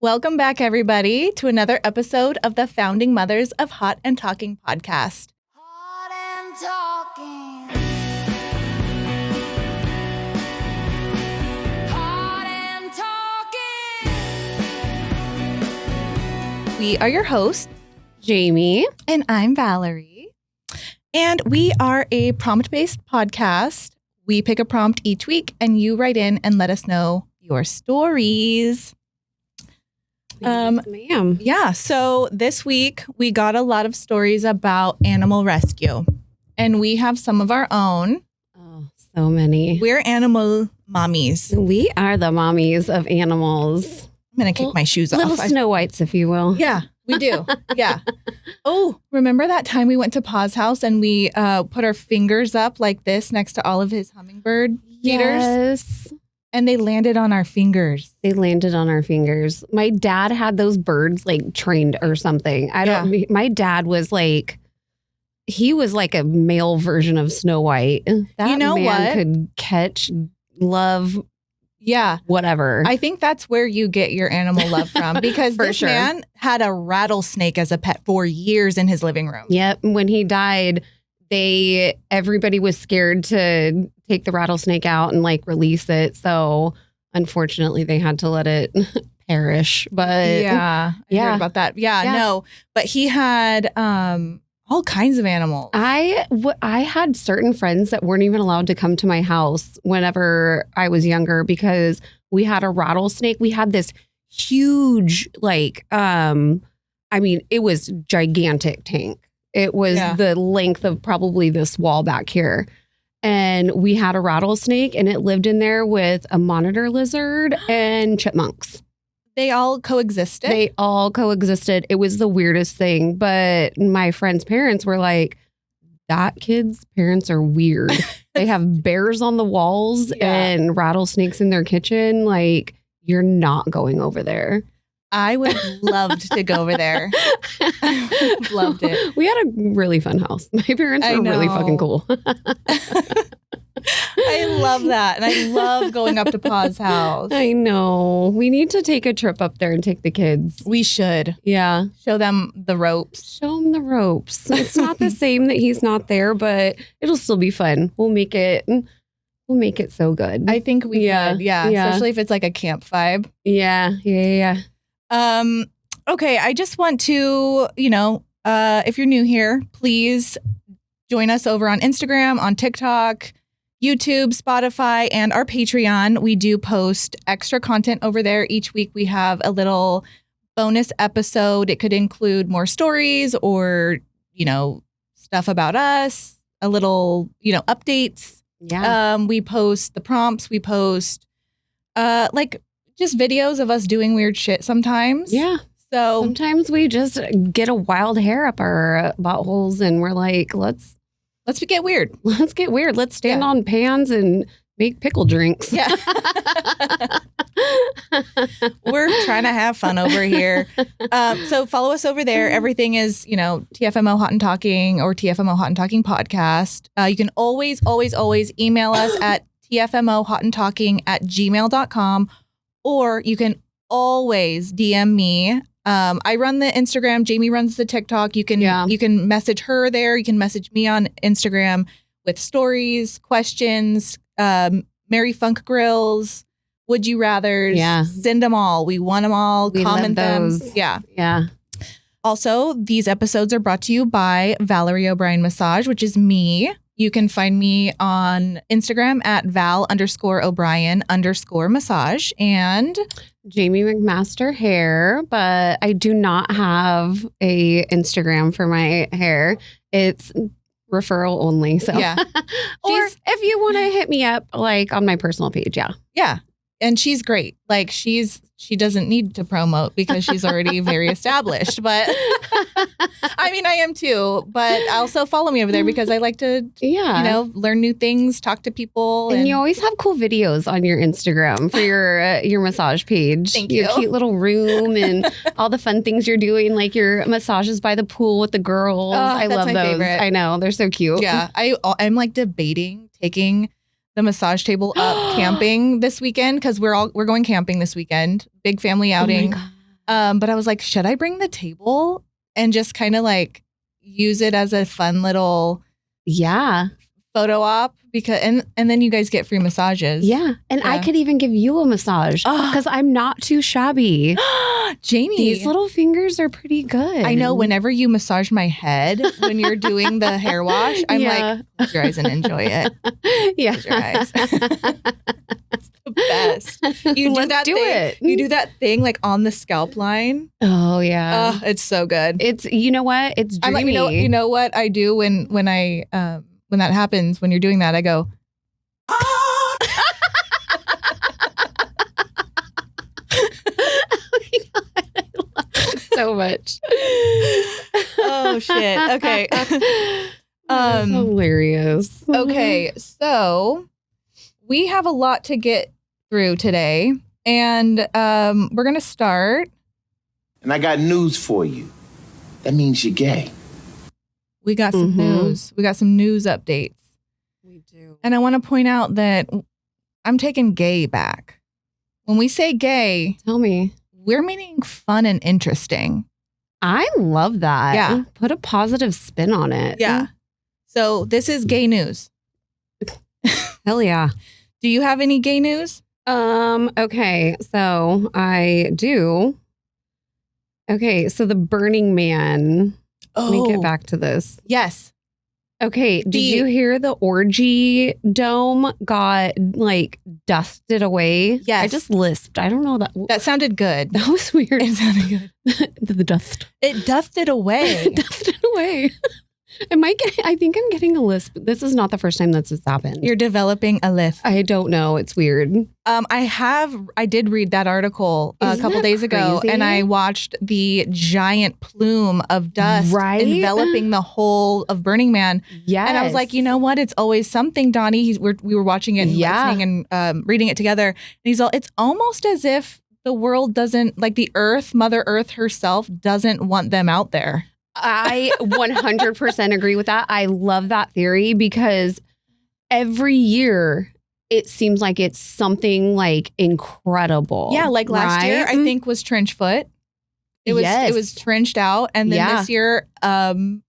Welcome back, everybody, to another episode of the Founding Mothers of Hot and Talking podcast. Hot and talking. Hot and talking. We are your hosts, Jamie. and I'm Valerie. And we are a prompt-based podcast. We pick a prompt each week, and you write in and let us know your stories. Yes, ma'am. Yeah, so this week we got a lot of stories about animal rescue, and we have some of our own. Oh, so many. We're animal mommies. We are the mommies of animals. I'm going to kick my shoes Little off. Snow Whites, if you will. Yeah, we do. Yeah. Oh, remember that time we went to Pa's house and we put our fingers up like this next to all of his hummingbird feeders? Yes. And they landed on our fingers. They landed on our fingers. My dad had those birds like trained or something. My dad was like, he was like a male version of Snow White. That You know man what? could catch, love, Yeah. whatever. I think that's where you get your animal love from because For this sure. man had a rattlesnake as a pet for years in his living room. Yep. When he died, everybody was scared to take the rattlesnake out and like release it. So unfortunately, they had to let it perish. But Yeah. I Yeah. heard about that. Yeah, Yeah. no. But he had all kinds of animals. I had certain friends that weren't even allowed to come to my house whenever I was younger because we had a rattlesnake. We had this huge, like, it was gigantic tank. It was Yeah. the length of probably this wall back here. And we had a rattlesnake and it lived in there with a monitor lizard and chipmunks. They all coexisted. They all coexisted. It was the weirdest thing. But my friend's parents were like, that kid's parents are weird. They have bears on the walls Yeah. and rattlesnakes in their kitchen. Like, you're not going over there. I would have loved to go over there. Loved it. We had a really fun house. My parents I were really know. fucking cool. I love that. And I love going up to Pa's house. I know. We need to take a trip up there and take the kids. We should Yeah. show them the ropes. Show him the ropes. It's not the same that he's not there, but it'll still be fun. We'll make it so good. I think we Yeah, could. Yeah. yeah. Especially if it's like a camp vibe. Yeah. Okay. I just want to, if you're new here, please join us over on Instagram, on TikTok, YouTube, Spotify, and our Patreon. We do post extra content over there. Each week we have a little bonus episode. It could include more stories or, stuff about us, a little, updates. Yeah. We post the prompts. We post just videos of us doing weird shit sometimes. Yeah. So Sometimes we just get a wild hair up our buttholes and we're like, let's get weird. get weird. Let's stand Yeah. on pans and make pickle drinks. Yeah. We're trying to have fun over here. So follow us over there. Everything is, TFMO Hot and Talking or TFMO Hot and Talking podcast. You can always, always, always email us at tfmohotandtalking@gmail.com, or you can always DM me. I run the Instagram. Jamie runs the TikTok. You can message her there. You can message me on Instagram with stories, questions, Mary Funk Grills, Would You Rathers. Yeah. Send them all. We want them all. We Comment love them. those. Yeah. Yeah. Also, these episodes are brought to you by Valerie O'Brien Massage, which is me. You can find me on Instagram at val_O'Brien_massage. And Jamie McMaster hair, but I do not have a Instagram for my hair. It's referral only. So yeah. or if you want to hit me up like on my personal page, yeah. Yeah. And she's great. Like she doesn't need to promote because she's already very established. But I mean, I am too. But also follow me over there because I like to, learn new things, talk to people. And you always have cool videos on your Instagram for your massage page. Thank Your you. cute little room and all the fun things you're doing, like your massages by the pool with the girls. I that's love my those. favorite. I know. They're so cute. Yeah. I'm like debating taking the massage table up camping this weekend because we're going camping this weekend. Big family outing. But I was like, should I bring the table and just kind of like use it as a fun little photo op? Because and then you guys get free massages. Yeah. And I could even give you a massage because I'm not too shabby. Jamie, these little fingers are pretty good. I know whenever you massage my head when you're doing the hair wash, I'm like, close your eyes and enjoy it. Yeah. Close your eyes. It's the best. You do that thing. You do that thing like on the scalp line. Oh yeah. It's so good. It's, you know what? It's dreamy. I'm like, you know what I do when that happens, when you're doing that, I go, so much. Oh shit. Okay. That's hilarious. Okay, so we have a lot to get through today, and we're gonna start. And I got news for you. That means you're gay. We got some news. We got some news updates. We do. And I want to point out that I'm taking gay back. When we say gay, Tell me. we're meaning fun and interesting. I love that. Yeah. Put a positive spin on it. Yeah. So this is gay news. Hell yeah. Do you have any gay news? Okay, so I do. Okay, so the Burning Man. Let me get back to this. Yes. Okay, did you hear the orgy dome got like dusted away? Yes. I just lisped. I don't know that. That sounded good. That was weird. It sounded good. The dust. It dusted away. Dusted away. I think I'm getting a lisp. This is not the first time that's happened. You're developing a lisp. I don't know. It's weird. I did read that article a Isn't couple that days ago, crazy? and I watched the giant plume of dust Right? enveloping the whole of Burning Man. Yes. And I was like, you know what? It's always something, Donnie. We were watching it and listening and reading it together. And it's almost as if the world doesn't, like the earth, Mother Earth herself doesn't want them out there. I 100% agree with that. I love that theory because every year it seems like it's something like incredible. Yeah, like last year, I think was trench foot. It was trenched out, and then this year,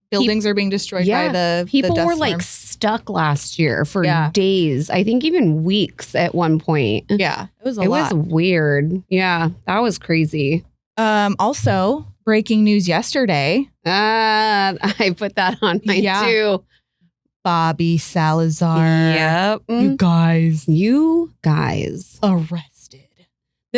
buildings are being destroyed by the people dust were like storm. stuck last year for days. I think even weeks at one point. Yeah, it was a It lot. was weird. Yeah, that was crazy. Also, breaking news yesterday. I put that on mine too. Bobby Salazar. Yep. You guys Arrested.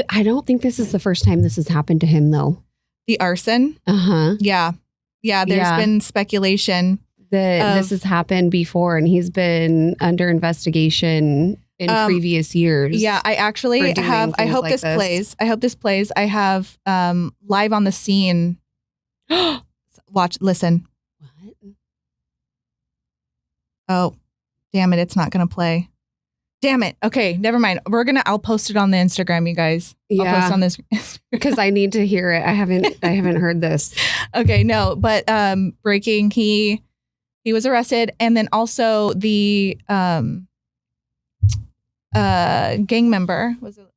I don't think this is the first time this has happened to him though. The arson. Uh-huh. Yeah. Yeah. There's been speculation that this has happened before and he's been under investigation in previous years. Yeah, I actually have. I hope like this plays. I hope this plays. I have live on the scene. Listen. What? Oh, damn it! It's not gonna play. Damn it. Okay, never mind. I'll post it on the Instagram, you guys. I'll post on this because I need to hear it. I haven't heard this. Okay, no, but breaking. He was arrested, and then also the gang member was it,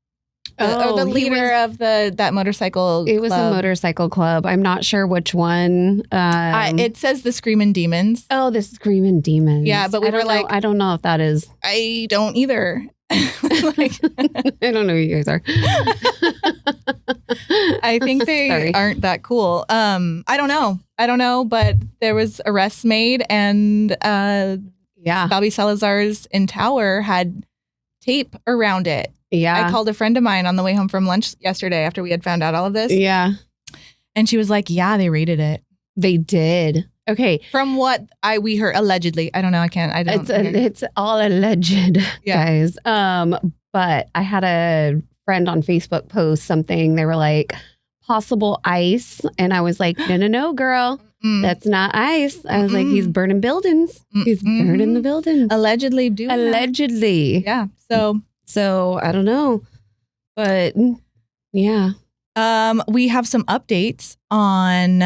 or the leader of that motorcycle. It was club. a motorcycle club. I'm not sure which one. It says the Screaming Demons. Oh, the Screaming Demons. Yeah, but we were like, I don't know if that is. I don't either. I don't know who you guys are. I think they aren't that cool. I don't know, but there was arrests made, and Bobby Salazar's in Tower had tape around it. Yeah. I called a friend of mine on the way home from lunch yesterday after we had found out all of this. Yeah. And she was like, yeah, they raided it. They did. Okay. From what we heard, allegedly. I don't know. It's all alleged, guys. But I had a friend on Facebook post something. They were like, possible ice. And I was like, no, girl. That's not ice. I was like, he's burning buildings. He's burning the buildings. Allegedly doing Allegedly. That. Yeah. So I don't know. But yeah. We have some updates on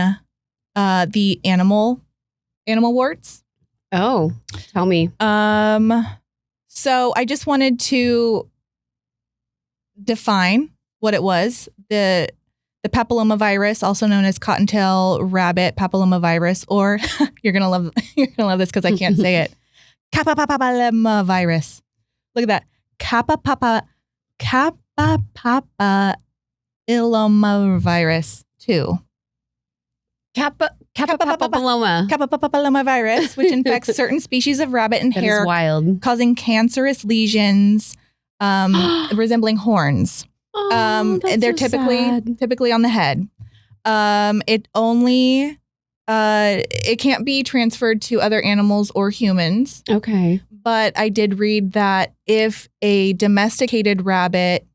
the animal warts. Oh, tell me. So I just wanted to define what it was. the papillomavirus, also known as cottontail rabbit papillomavirus, or you're gonna love this because I can't say it. Papillomavirus. Look at that. Papillomavirus 2. Papilloma. Papillomavirus, which infects certain species of rabbit and That hare, is wild. causing cancerous lesions resembling horns. They're typically on the head. It can't be transferred to other animals or humans. Okay. But I did read that if a domesticated rabbit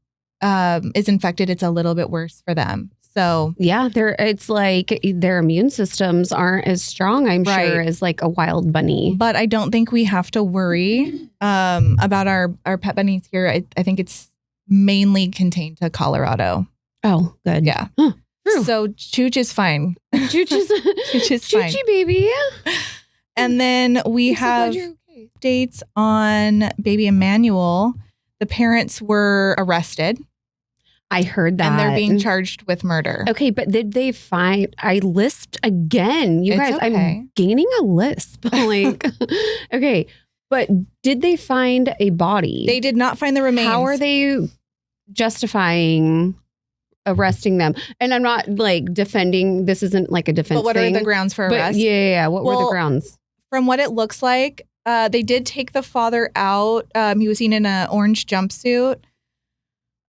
is infected, it's a little bit worse for them. So yeah, it's like their immune systems aren't as strong, I'm sure, as like a wild bunny. But I don't think we have to worry about our pet bunnies here. I think it's mainly contained to Colorado. Oh, good. Yeah. Huh. So Chooch is fine. Chooch is fine. Choochy baby. And then we have updates on baby Emmanuel. The parents were arrested. I heard that. And they're being charged with murder. Okay, but did they find... I lisped again. You guys, okay. I'm gaining a lisp. Like, okay, but did they find a body? They did not find the remains. How are they justifying arresting them? And I'm not like defending... This isn't like a defense But what thing, are the grounds for arrest? Yeah. What were the grounds? From what it looks like, they did take the father out. He was seen in an orange jumpsuit.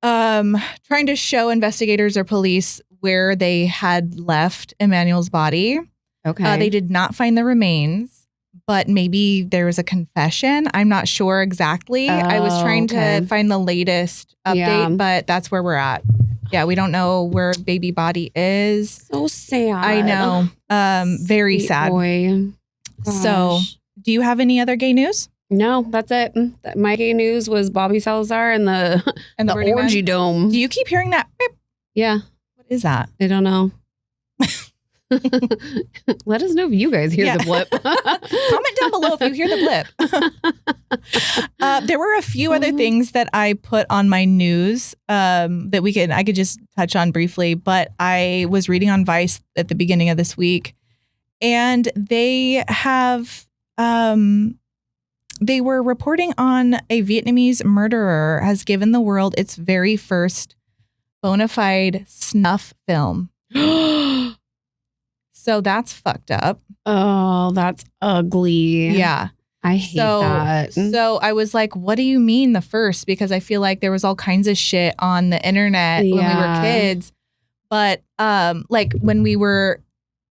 Trying to show investigators or police where they had left Emmanuel's body. Okay. They did not find the remains, but maybe there was a confession. I'm not sure exactly. I was trying to find the latest update, but that's where we're at. Yeah, we don't know where baby body is. So sad. I know. Very Sweet sad. Boy. So, do you have any other gay news? No, that's it. My gay news was Bobby Salazar and the Burning Man? orgy dome. Do you keep hearing that? Beep? Yeah. What is that? I don't know. Let us know if you guys hear the blip. Comment down below if you hear the blip. There were a few other things that I put on my news that I could just touch on briefly, but I was reading on Vice at the beginning of this week, and they have they were reporting on a Vietnamese murderer has given the world its very first bona fide snuff film. So that's fucked up. Oh, that's ugly. Yeah. I hate that. So I was like, what do you mean the first? Because I feel like there was all kinds of shit on the internet when we were kids. But like when we were,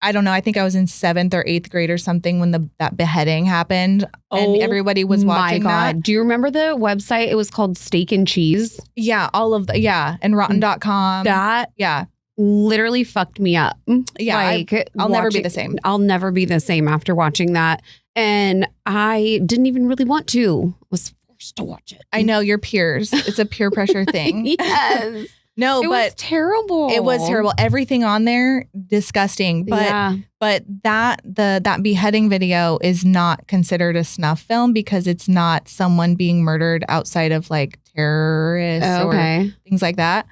I don't know, I think I was in 7th or 8th grade or something when that beheading happened and everybody was watching that. Do you remember the website? It was called Steak and Cheese. Yeah, all of the, and rotten.com. That literally fucked me up. Yeah, like, I'll never be the same. I'll never be the same after watching that. And I didn't even really want to. Was forced to watch it. I know, your peers. It's a peer pressure thing. Yes. No, it was terrible. It was terrible. Everything on there, disgusting. But that beheading video is not considered a snuff film because it's not someone being murdered outside of like terrorists or things like that.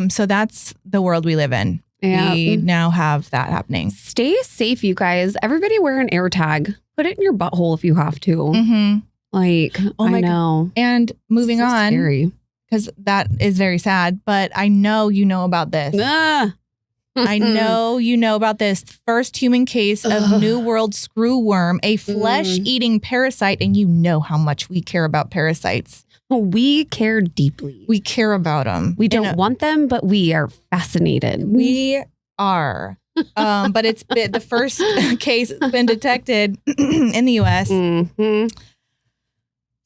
So that's the world we live in. Yeah. We now have that happening. Stay safe, you guys. Everybody wear an AirTag. Put it in your butthole if you have to. Mm-hmm. Like, I know. God. And moving on. Scary. Because that is very sad, but I know you know about this. I know you know about this. First human case of New World screwworm, a flesh-eating parasite, and you know how much we care about parasites. We care deeply. We care about them. We don't want them, but we are fascinated. We are. But it's been, the first case has been detected in the U.S. Mm-hmm.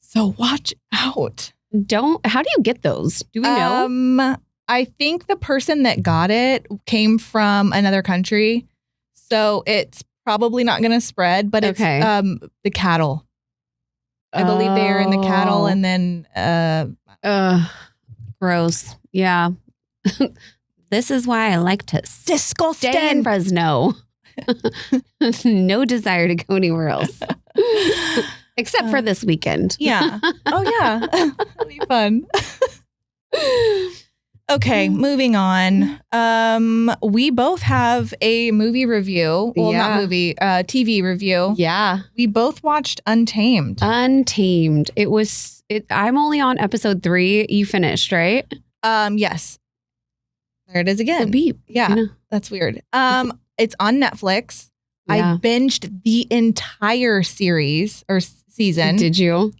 So watch out. How do you get those? Do we know? I think the person that got it came from another country. So it's probably not going to spread, but it's the cattle. I believe they are in the cattle and then gross. Yeah. This is why I like to stay in Fresno. No desire to go anywhere else. Except for this weekend. Yeah. Oh, yeah. That'll be fun. Okay, moving on. We both have a movie review. Well, not movie, TV review. Yeah. We both watched Untamed. Untamed. I'm only on episode 3. You finished, right? Yes. There it is again. The beep. Yeah, that's weird. It's on Netflix. Yeah. I binged the entire series or season. Did you?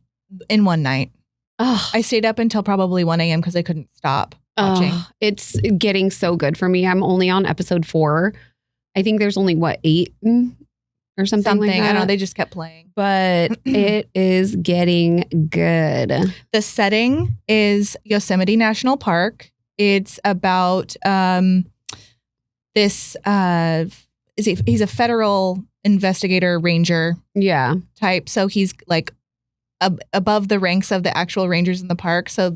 In one night. Oh, I stayed up until probably 1 a.m. because I couldn't stop watching. It's getting so good for me. I'm only on episode 4. I think there's only 8 or something like that. I don't know. They just kept playing. But it is getting good. The setting is Yosemite National Park. It's about this. He's a federal investigator ranger Yeah. type. So he's like above the ranks of the actual rangers in the park. So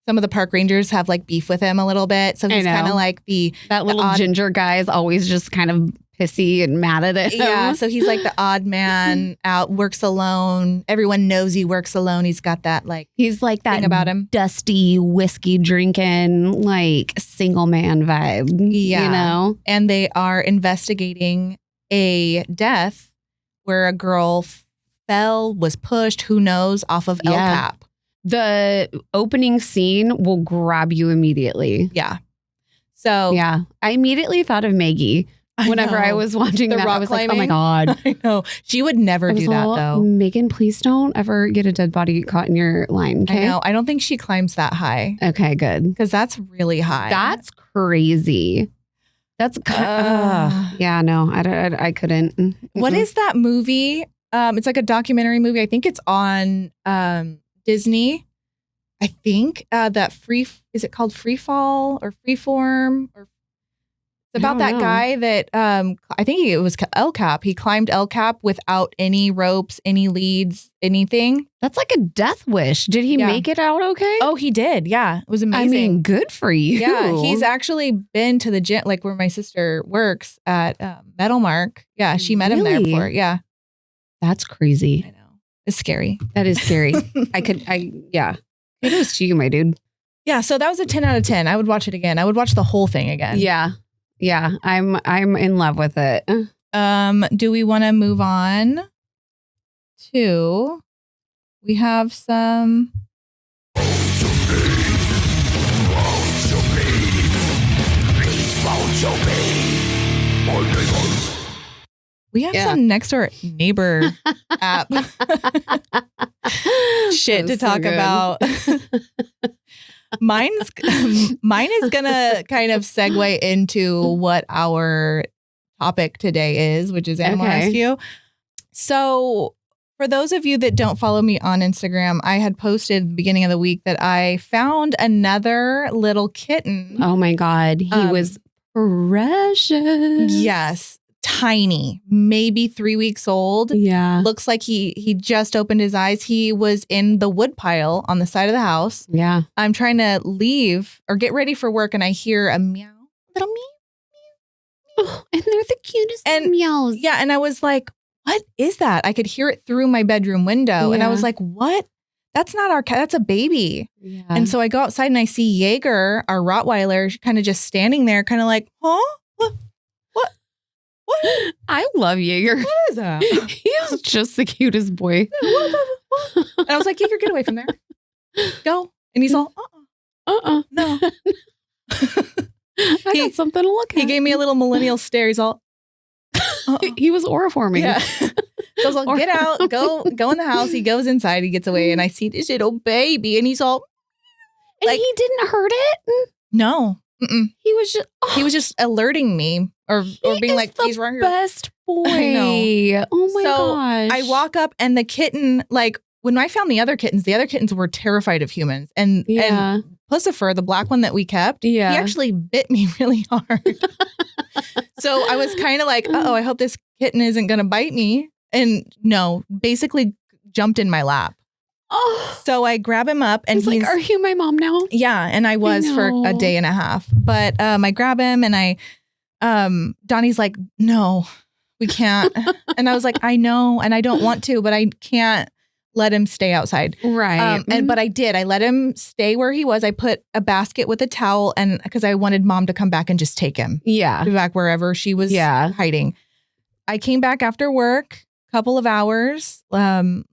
some of the park rangers have like beef with him a little bit. So he's kind of like that little ginger guy is always just kind of pissy and mad at it. Yeah. So he's like the odd man out, works alone. Everyone knows he works alone. He's got that he's like that thing about him. Dusty whiskey drinking, like single man vibe. Yeah. You know? And they are investigating a death where a girl was pushed, who knows, off of El Cap. The opening scene will grab you immediately. Yeah. So yeah, I immediately thought of Maggie whenever I was watching the that. rock I was like, oh climbing. my God. I know. She would never do that though. Megan, please don't ever get a dead body caught in your line. Okay. I know. I don't think she climbs that high. Okay, good. Because that's really high. That's crazy. That's yeah, no, I couldn't. Mm-mm. What is that movie? It's like a documentary movie. I think it's on Disney. I think that is it called Free Fall or Freeform? Or it's about that guy that I think it was El Cap. He climbed El Cap without any ropes, any leads, anything. That's like a death wish. Did he make it out okay? Oh, he did. Yeah, it was amazing. I mean, good for you. Yeah, he's actually been to the gym, like where my sister works at Metal Mark. Yeah, she met him there before. Yeah. That's crazy. I know. It's scary. That is scary. Yeah. Kudos to you, my dude. Yeah. So that was a 10 out of 10. I would watch it again. I would watch the whole thing again. Yeah. Yeah. I'm in love with it. Do we want to move on to, we have some. We have some next door neighbor app shit to talk about. Mine is gonna kind of segue into what our topic today is, which is Animal Rescue. So for those of you that don't follow me on Instagram, I had posted at the beginning of the week that I found another little kitten. Oh my God. He was precious. Yes. Tiny, maybe 3 weeks old. Yeah. Looks like he just opened his eyes. He was in the wood pile on the side of the house. Yeah. I'm trying to leave or get ready for work and I hear a meow, little meow. Oh, and they're the cutest meows. Yeah. And I was like, what is that? I could hear it through my bedroom window. And I was like, what? That's not our cat. That's a baby. Yeah. And so I go outside and I see Jaeger, our Rottweiler, kind of just standing there, kind of like, huh? What? I love Jaeger. What is that? He's just the cutest boy. And I was like, Jaeger, get away from there. Go. And he's all, no. I got something to look at. He gave me a little millennial stare. He's all, He was oroforming. yeah. So I was like, get out, go in the house. He goes inside, he gets away, and I see this little baby, and he's all, and like, he didn't hurt it? No. Mm-mm. He was just alerting me or being like, he's right here. Best boy. I know. Oh my gosh. I walk up and the kitten, like when I found the other kittens were terrified of humans. And Pussifer, the black one that we kept, he actually bit me really hard. So I was kind of like, I hope this kitten isn't going to bite me. And no, basically jumped in my lap. Oh. So I grab him up and he's like, are you my mom now? Yeah. And I was for a day and a half. But I grab him and Donnie's like, no, we can't. And I was like, I know. And I don't want to, but I can't let him stay outside. Right. But I did. I let him stay where he was. I put a basket with a towel, and because I wanted mom to come back and just take him Yeah. back wherever she was hiding. I came back after work, couple of hours, the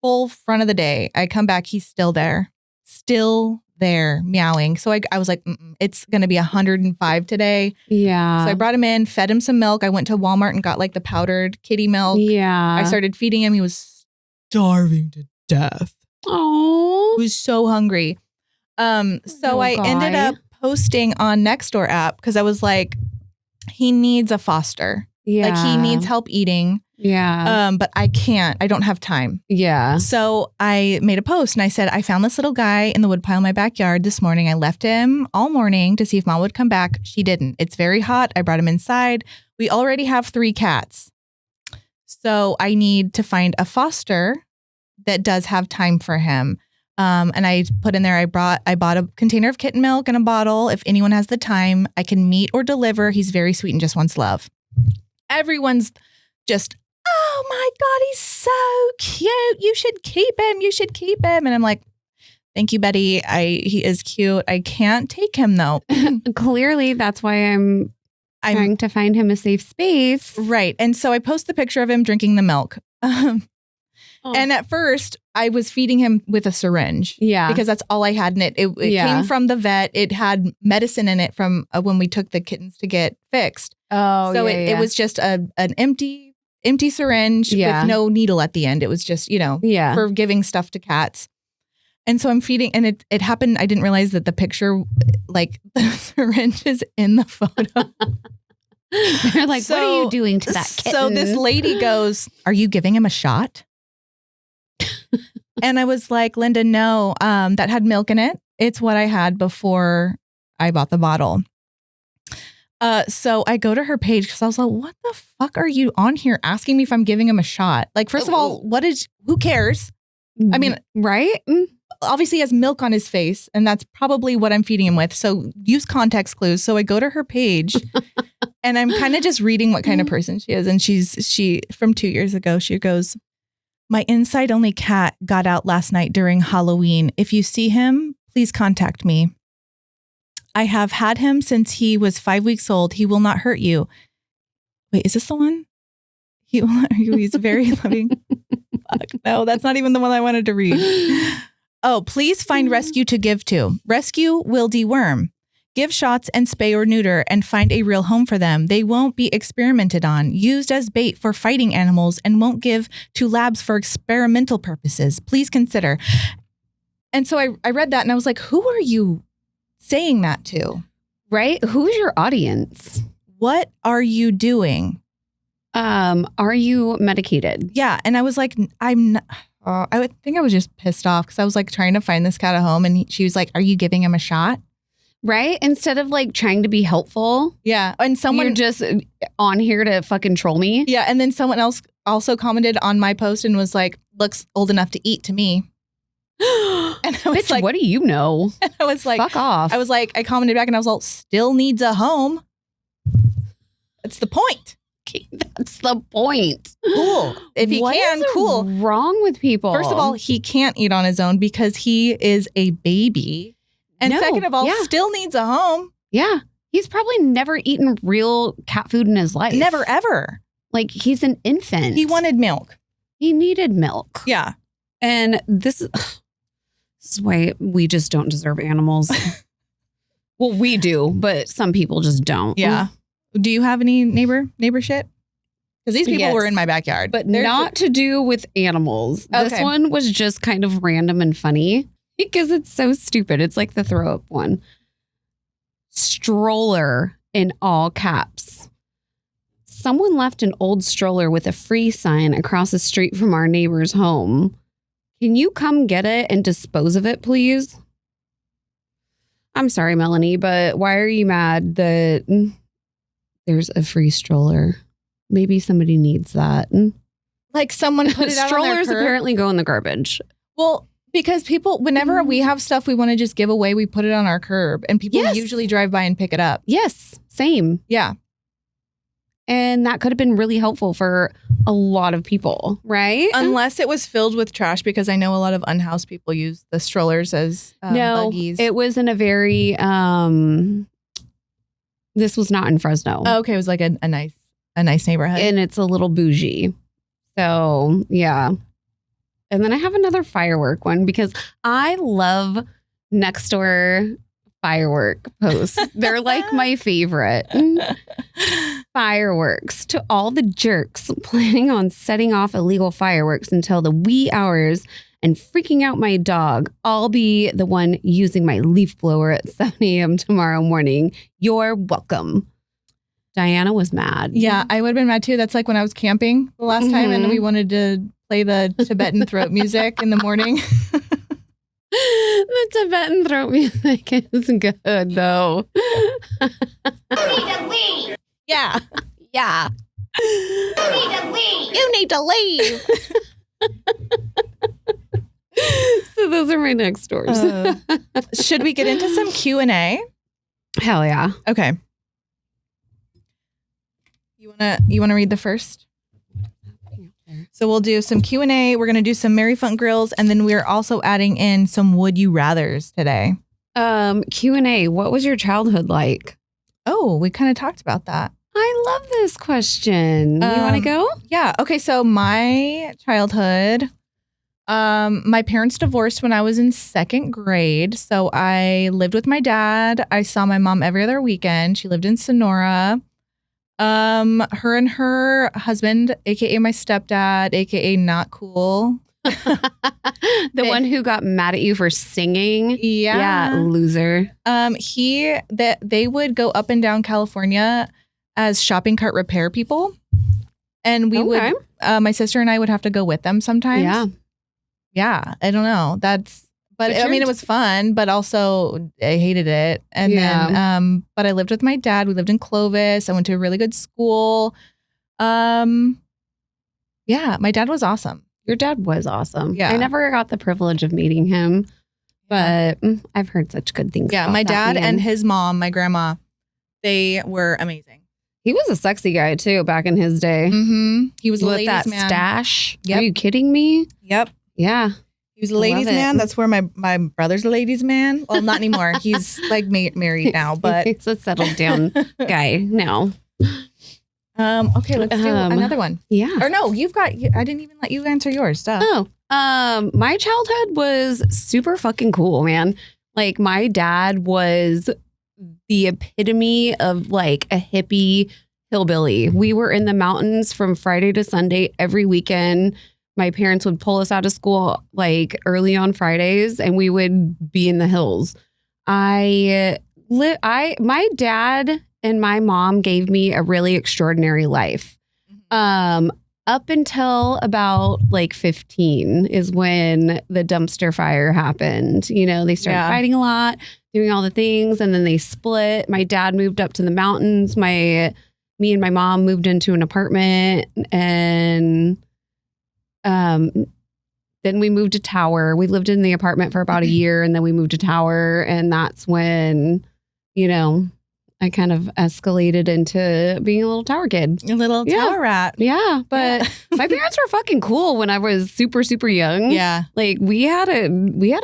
full front of the day. I come back, he's still there, meowing. So I was like, it's going to be 105 today. Yeah. So I brought him in, fed him some milk. I went to Walmart and got like the powdered kitty milk. Yeah. I started feeding him. He was starving to death. Oh. He was so hungry. So I ended up posting on Nextdoor app because I was like, he needs a foster. Yeah. Like he needs help eating. Yeah. But I can't. I don't have time. Yeah. So I made a post and I said, I found this little guy in the woodpile in my backyard this morning. I left him all morning to see if mom would come back. She didn't. It's very hot. I brought him inside. We already have 3 cats. So I need to find a foster that does have time for him. And I put in there, I bought a container of kitten milk and a bottle. If anyone has the time, I can meet or deliver. He's very sweet and just wants love. Everyone's just, oh my God, he's so cute. You should keep him. You should keep him. And I'm like, thank you, Betty. He is cute. I can't take him though. Clearly, that's why I'm trying to find him a safe space. Right. And so I post the picture of him drinking the milk. And at first, I was feeding him with a syringe. Yeah. Because that's all I had in it. It came from the vet. It had medicine in it from when we took the kittens to get fixed. Oh, so it was just an empty syringe with no needle at the end. It was just, for giving stuff to cats. And so I'm feeding, and it happened. I didn't realize that the picture, like the syringe is in the photo. They're like, what are you doing to that kitten? So this lady goes, are you giving him a shot? And I was like, Linda, no, that had milk in it. It's what I had before I bought the bottle. So I go to her page because I was like, what the fuck are you on here asking me if I'm giving him a shot? Like, first of all, who cares? I mean, right? Obviously he has milk on his face, and that's probably what I'm feeding him with. So use context clues. So I go to her page and I'm kind of just reading what kind of person she is. And she from 2 years ago, she goes, my inside only cat got out last night during Halloween. If you see him, please contact me. I have had him since he was 5 weeks old. He will not hurt you. Wait, is this the one? He will not hurt you. He's very loving. Fuck, no, that's not even the one I wanted to read. Oh, please find rescue to give to. Rescue will deworm. Give shots and spay or neuter and find a real home for them. They won't be experimented on, used as bait for fighting animals, and won't give to labs for experimental purposes. Please consider. And so I read that and I was like, who are you saying that to? Right? Who's your audience? What are you doing? Are you medicated? Yeah. And I was like, I'm not. I would think I was just pissed off because I was like trying to find this cat a home, and she was like, are you giving him a shot? Right? Instead of like trying to be helpful. Yeah. And You're just on here to fucking troll me. Yeah. And then someone else also commented on my post and was like, looks old enough to eat to me. And I was Bitch, like, what do you know? And I was like, fuck off. I was like, I commented back and I was like, still needs a home. That's the point. That's the point. Cool. If he can, cool. What's wrong with people? First of all, he can't eat on his own because he is a baby. And second of all, still needs a home. Yeah. He's probably never eaten real cat food in his life. Never, ever. Like, he's an infant. He wanted milk. He needed milk. Yeah. And this is why we just don't deserve animals. Well, we do, but some people just don't. Yeah. Do you have any neighbor shit? Because these people were in my backyard. But not to do with animals. Okay. This one was just kind of random and funny because it's so stupid. It's like the throw up one. Stroller in all caps. Someone left an old stroller with a free sign across the street from our neighbor's home. Can you come get it and dispose of it, please? I'm sorry, Melanie, but why are you mad that there's a free stroller? Maybe somebody needs that. Like someone put it out on their Strollers curb? apparently go in the garbage. Well, because people, whenever we have stuff we want to just give away, we put it on our curb, and people usually drive by and pick it up. Yes, same. Yeah. And that could have been really helpful for a lot of people, right? Unless it was filled with trash, because I know a lot of unhoused people use the strollers as No, buggies. it was in a very, this was not in Fresno. Oh, okay, it was like a nice neighborhood. And it's a little bougie. So, yeah. And then I have another firework one because I love next door firework posts. They're like my favorite. Fireworks to all the jerks planning on setting off illegal fireworks until the wee hours and freaking out my dog. I'll be the one using my leaf blower at 7 a.m. tomorrow morning. You're welcome. Diana was mad. Yeah, I would have been mad too. That's like when I was camping the last time and we wanted to play the Tibetan throat music in the morning. The Tibetan throat music is good, though. Yeah. Yeah. You need to leave. So those are my next doors. Should we get into some Q&A? Hell yeah. Okay. You wanna read the first? So we'll do some Q&A. We're going to do some Mary Funk Grills. And then we're also adding in some Would You Rathers today. Q&A. What was your childhood like? Oh, we kind of talked about that. I love this question. You want to go? Yeah. Okay. So my childhood, my parents divorced when I was in second grade. So I lived with my dad. I saw my mom every other weekend. She lived in Sonora. Her and her husband, aka my stepdad, aka not cool. The one who got mad at you for singing. Yeah. Yeah, loser. They would go up and down California as shopping cart repair people. And we would, my sister and I would have to go with them sometimes. Yeah. Yeah. I don't know. But I mean, it was fun, but also I hated it. And then, but I lived with my dad. We lived in Clovis. I went to a really good school. Yeah, my dad was awesome. Your dad was awesome. Yeah. I never got the privilege of meeting him, but I've heard such good things. Yeah, about my that dad man. and his mom, my grandma, they were amazing. He was a sexy guy too back in his day. Mm-hmm. He was a With ladies' that man. stash. Yep. Are you kidding me? Yep. Yeah. He was a ladies' love it. man. That's where my brother's a ladies' man. Well, not anymore. He's like married now, but He's a settled down guy now. okay, let's do another one. Yeah. Or no, I didn't even let you answer yours. Duh. Oh, my childhood was super fucking cool, man. Like my dad was the epitome of like a hippie hillbilly. We were in the mountains from Friday to Sunday every weekend. My parents would pull us out of school like early on Fridays and we would be in the hills. My dad and my mom gave me a really extraordinary life. Up until about like 15 is when the dumpster fire happened. You know, they started fighting a lot, doing all the things, and then they split. My dad moved up to the mountains. Me and my mom moved into an apartment, and then we moved to Tower. We lived in the apartment for about a year, and then we moved to Tower, and that's when, you know, I kind of escalated into being a little Tower kid. A little tower rat. Yeah, but my parents were fucking cool when I was super, super young. Yeah. Like we had a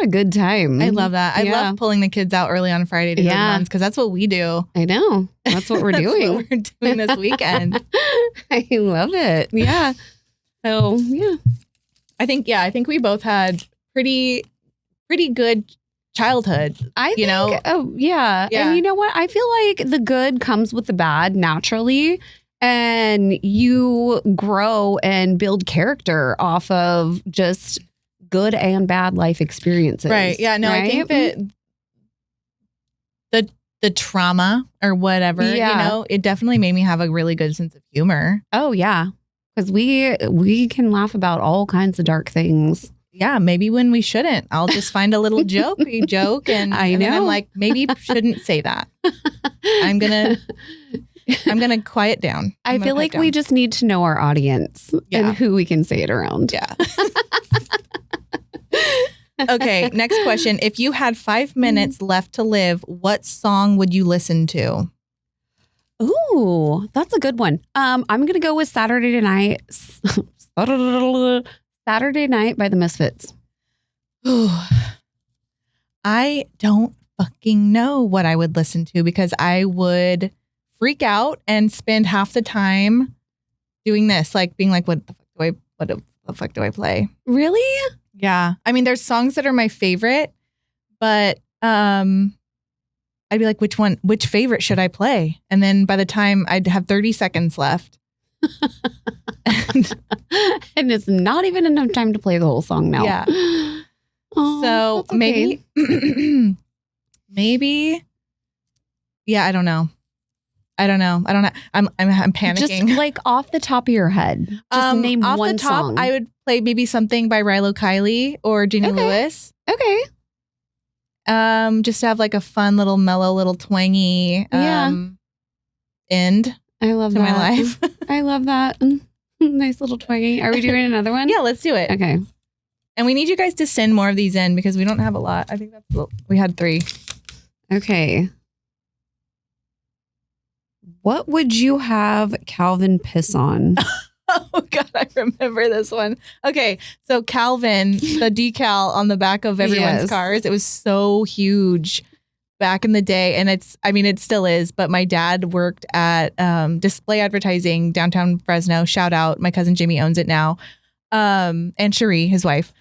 good time. I love that. I love pulling the kids out early on Friday to go to runs because that's what we do. I know. That's what we're doing. What we're doing this weekend. I love it. Yeah. So, yeah. I think we both had pretty good childhood. And you know what? I feel like the good comes with the bad naturally, and you grow and build character off of just good and bad life experiences. Right. Yeah. No, right? I think that the trauma or whatever, you know, it definitely made me have a really good sense of humor. Oh yeah. Because we can laugh about all kinds of dark things. Yeah, maybe when we shouldn't. I'll just find a little joke, and then I'm like, maybe shouldn't say that. I'm gonna quiet down. I feel like we just need to know our audience and who we can say it around. Yeah. Okay, next question. If you had 5 minutes left to live, what song would you listen to? Ooh, that's a good one. I'm gonna go with Saturday Night. Saturday Night by the Misfits. Ooh. I don't fucking know what I would listen to because I would freak out and spend half the time doing this, like being like, what the fuck do I play? Really? Yeah. I mean, there's songs that are my favorite, but I'd be like, which favorite should I play? And then by the time I'd have 30 seconds left. And it's not even enough time to play the whole song now. Yeah. Oh, So that's okay. maybe, yeah, I don't know. I'm panicking. Just like off the top of your head, just name off one the top, song. I would play maybe something by Rilo Kiley or Jeannie Okay. Lewis. Okay. Just to have like a fun little mellow, little twangy end I love to that. my life. I love that. Nice little twangy. Are we doing another one? Yeah, let's do it. Okay. And we need you guys to send more of these in because we don't have a lot. I think we had 3. Okay. What would you have Calvin piss on? Oh God, I remember this one. Okay, so Calvin, the decal on the back of everyone's Yes. cars, it was so huge back in the day, and it still is. But my dad worked at display advertising downtown Fresno. Shout out, my cousin Jimmy owns it now, and Cherie, his wife.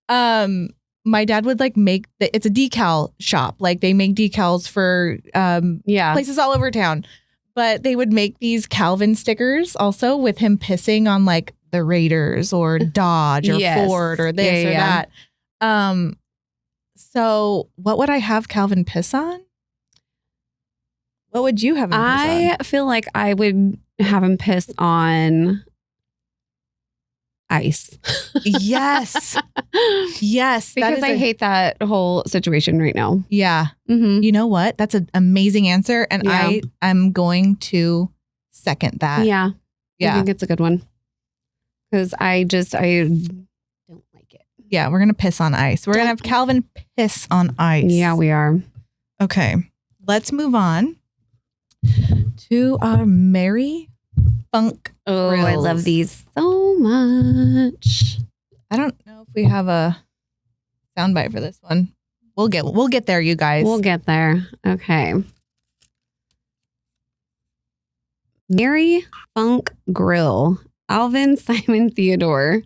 My dad would like make it's a decal shop. Like they make decals for places all over town. But they would make these Calvin stickers also with him pissing on like the Raiders or Dodge or Yes. Ford or this or Yeah. that. So what would I have Calvin piss on? What would you have him piss I feel like I would have him piss on ice. on? Yes. Yes. that Because is I hate that whole situation right now. Yeah. Mm-hmm. You know what? That's an amazing answer. And Yeah. I'm going to second that. Yeah. I Yeah. think it's a good one. Because I don't like it. Yeah. We're going to piss on ice. We're going to have Calvin piss on ice. Yeah, we are. Okay, let's move on to our Merry Funk. Oh, I Grills. love these so much. I don't know if we have a soundbite for this one. We'll get there, you guys. We'll get there. Okay. Mary Funk Grill. Alvin Simon Theodore.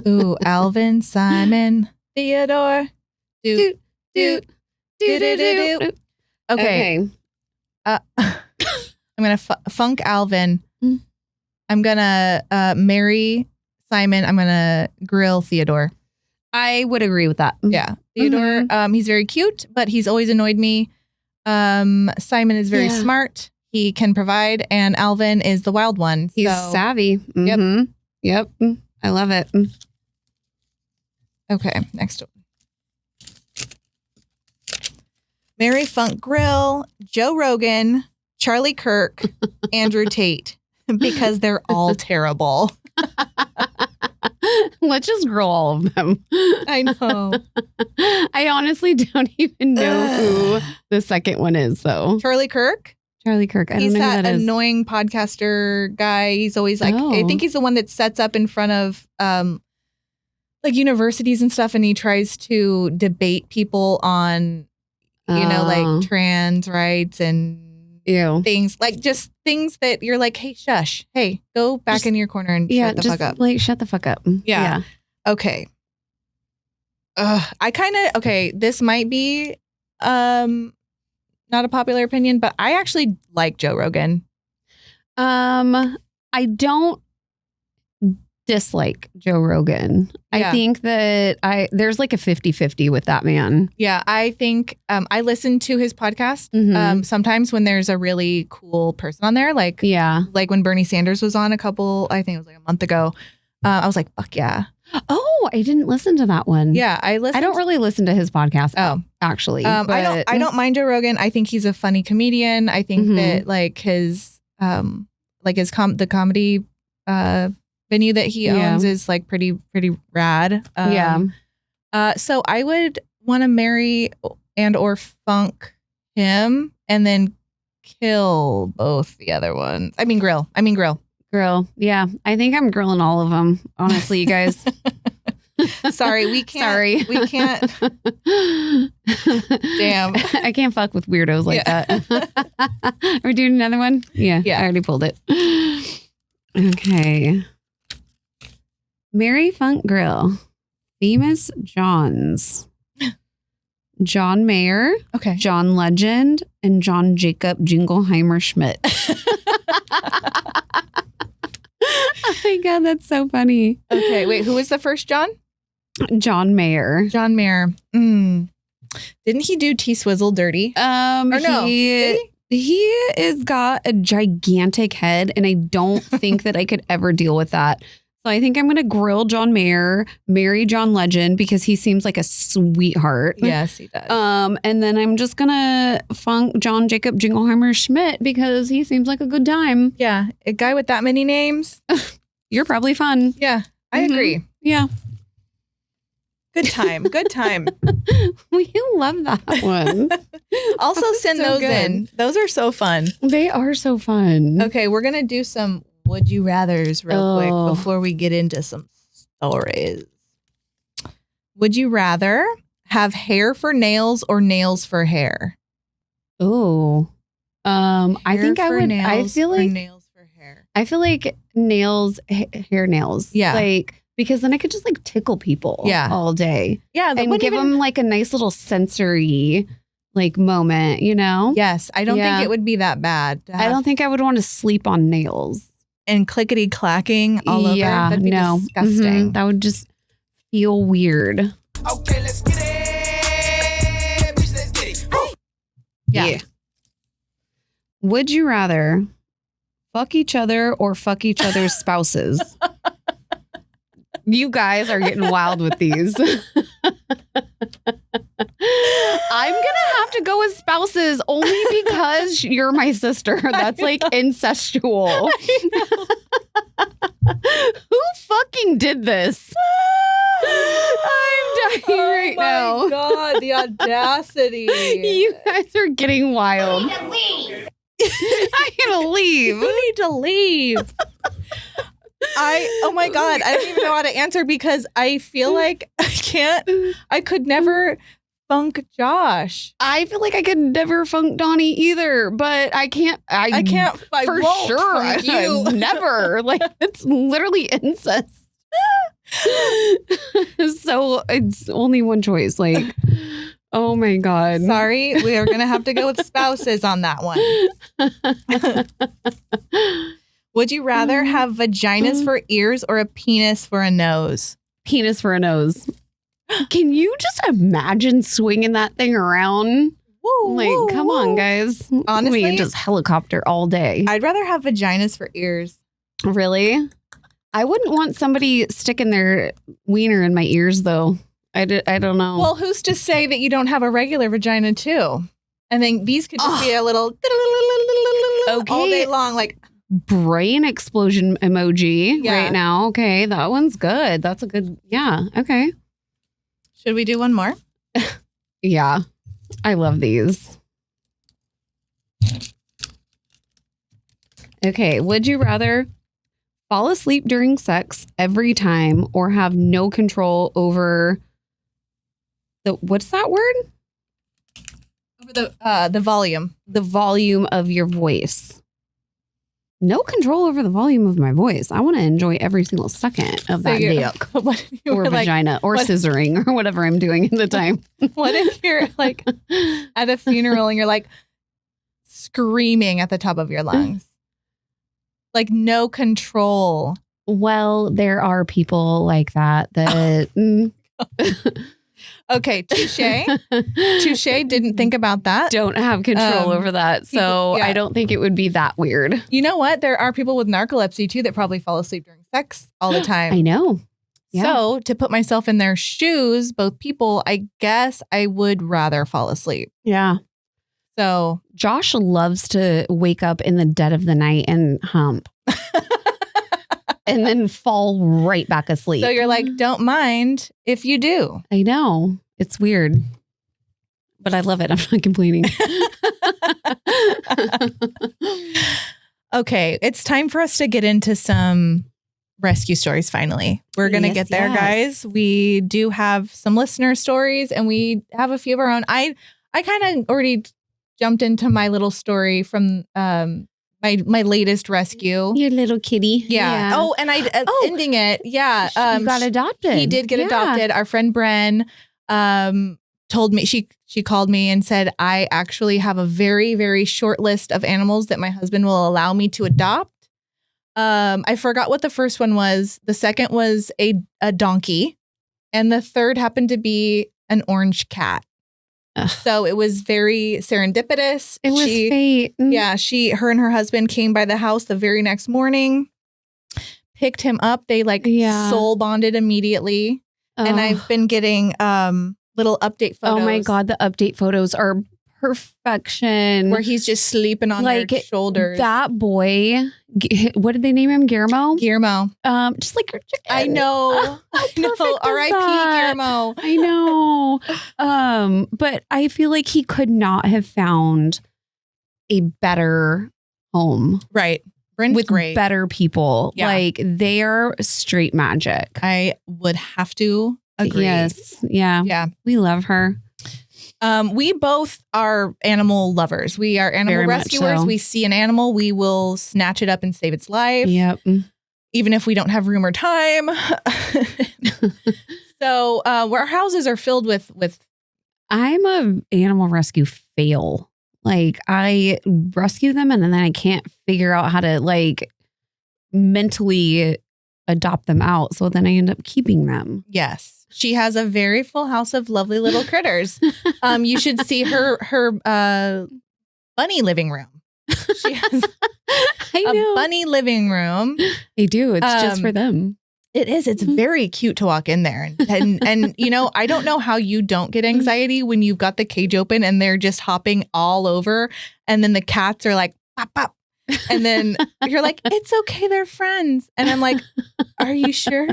Ooh, Alvin, Simon, Theodore. Doot, doot, doot, doot, doot, doot. Okay. I'm gonna funk Alvin. Mm. I'm gonna marry Simon. I'm gonna grill Theodore. I would agree with that. Yeah, Theodore. He's very cute, but he's always annoyed me. Simon is very Yeah. smart. He can provide, and Alvin is the wild one. He's so, savvy. Mhm. Yep. I love it. okay, next one. Mary Funk Grill, Joe Rogan, Charlie Kirk, Andrew Tate, because they're all terrible. Let's just grill all of them. I know. I honestly don't even know who the second one is, though. Charlie Kirk. Charlie Kirk. I He's don't know who that that is. annoying podcaster guy. He's always like, I Oh. think he's the one that sets up in front of like universities and stuff, and he tries to debate people on, Oh. like trans rights and Ew. things like just things that you're like, hey, shush, hey, go back Just- in your corner and Yeah, shut the just fuck up. like shut the fuck up. Yeah. Okay. This might be not a popular opinion, but I actually like Joe Rogan. I don't dislike Joe Rogan. Yeah. I think that there's like a 50-50 with that man. Yeah, I think I listen to his podcast Mhm. sometimes when there's a really cool person on there, like when Bernie Sanders was on I think it was like a month ago. I was like, fuck yeah. Oh, I didn't listen to that one. Yeah, I listened. I don't really listen to his podcast. Oh. Actually. I don't mind Joe Rogan. I think he's a funny comedian. I think Mhm. that like his the comedy venue that he Yeah. owns is like pretty rad. So I would want to marry and or funk him and then kill both the other ones. I mean grill. Grill. Yeah. I think I'm grilling all of them. Honestly, you guys. Sorry, we can't. Sorry. We can't. Damn. I can't fuck with weirdos like that. Are we doing another one? Yeah. I already pulled it. Okay. Mary Funk Grill. Famous Johns. John Mayer. Okay. John Legend. And John Jacob Jingleheimer Schmidt. Oh my God, that's so funny. Okay, wait, who was the first John? John Mayer. John Mayer. Didn't he do T-Swizzle Dirty? Or no? He has got a gigantic head, and I don't think that I could ever deal with that. So I think I'm going to grill John Mayer, marry John Legend, because he seems like a sweetheart. Yes, he does. And then I'm just going to funk John Jacob Jingleheimer Schmidt because he seems like a good time. Yeah, a guy with that many names. You're probably fun. Yeah, I agree. Yeah. Good time. Good time. We love that one. Also send so those good. in. Those are so fun. They are so fun. Okay, we're going to do some would you rathers real quick before we get into some stories. Would you rather have hair for nails or nails for hair? Oh. I think I would. I Nails feel or like nails for hair. I feel like nails, hair nails. Yeah. Like, because then I could just like tickle people all day. Yeah. that And wouldn't give even- them like a nice little sensory like moment, you know? Yes. I don't Yeah. think it would be that bad. To I have- don't think I would want to sleep on nails. And clickety clacking all over. Yeah, That'd be no. disgusting. Mhm. That would just feel weird. Okay, let's get it. Bitch, let's get it. Woo. Yeah. Would you rather fuck each other or fuck each other's spouses? You guys are getting wild with these. I'm going to have to go with spouses only because you're my sister. That's like incestual. Who fucking did this? I'm dying right now. Oh my God, the audacity. You guys are getting wild. I'm gonna leave. You need to leave. Oh my God, I don't even know how to answer because I feel like I could never funk Josh. I feel like I could never funk Donnie either, but I can't. I can't. I for won't sure. funk you. Never. Like it's literally incest. So it's only one choice. Like, oh my God. Sorry, we are going to have to go with spouses on that one. Would you rather have vaginas for ears or a penis for a nose? Penis for a nose. Can you just imagine swinging that thing around? Woo, Like, woo, come on, woo. guys. Honestly, we can just helicopter all day. I'd rather have vaginas for ears. Really? I wouldn't want somebody sticking their wiener in my ears, though. I don't know. Well, who's to say that you don't have a regular vagina too? And then these could just be a little all day long, like brain explosion emoji Yeah. right now. Okay, that one's good. That's a good, yeah. Okay. should we do one more? Yeah. I love these. Okay. Would you rather fall asleep during sex every time or have no control over what's that word? Over the volume. The volume of your voice. No control over the volume of my voice. I want to enjoy every single second of that dick What if you or were like, vagina or what- scissoring or whatever I'm doing at the time. what if you're like at a funeral and you're like screaming at the top of your lungs? Like no control. Well, there are people like that. Okay, touche. Touche. Didn't think about that. Don't have control over that. So yeah. I don't think it would be that weird. You know what? There are people with narcolepsy too that probably fall asleep during sex all the time. I know. Yeah. So to put myself in their shoes, both people, I guess I would rather fall asleep. Yeah. So Josh loves to wake up in the dead of the night and hump. And then fall right back asleep. you're like, don't mind if you do. I know. It's weird. but I love it. I'm not complaining. Okay, it's time for us to get into some rescue stories finally. We're going to get there, guys. We do have some listener stories and we have a few of our own. I kind of already jumped into my little story from my latest rescue. Your little kitty. Yeah. Oh, and ending it. Yeah. You got adopted. He did get adopted. Our friend Bren told me, she called me and said, I actually have a very, very short list of animals that my husband will allow me to adopt. I forgot what the first one was. The second was a donkey. And the third happened to be an orange cat. Ugh. So it was very serendipitous. It was fate. Yeah, her and her husband came by the house the very next morning, picked him up. They soul bonded immediately. And I've been getting little update photos. Oh my God, the update photos are perfection. Where he's just sleeping on their shoulders. That boy, what did they name him? Guillermo. Just like your chicken. I know. I know. R.I.P. Guillermo. I know. But I feel like he could not have found a better home. Right. Bryn's with great. Better people. Yeah. Like they are straight magic. I would have to agree. Yes. Yeah. Yeah. We love her. We both are animal lovers. We are animal Very much rescuers. so. We see an animal, we will snatch it up and save its life. Yep. Even if we don't have room or time. So our houses are filled with. I'm a animal rescue fail. Like I rescue them and then I can't figure out how to mentally adopt them out. So then I end up keeping them. Yes. She has a very full house of lovely little critters. You should see her bunny living room. She has a bunny living room. They do. It's just for them. It is. It's very cute to walk in there. And I don't know how you don't get anxiety when you've got the cage open and they're just hopping all over. And then the cats are like, pop, pop. And then you're like, it's okay. They're friends. And I'm like, are you sure?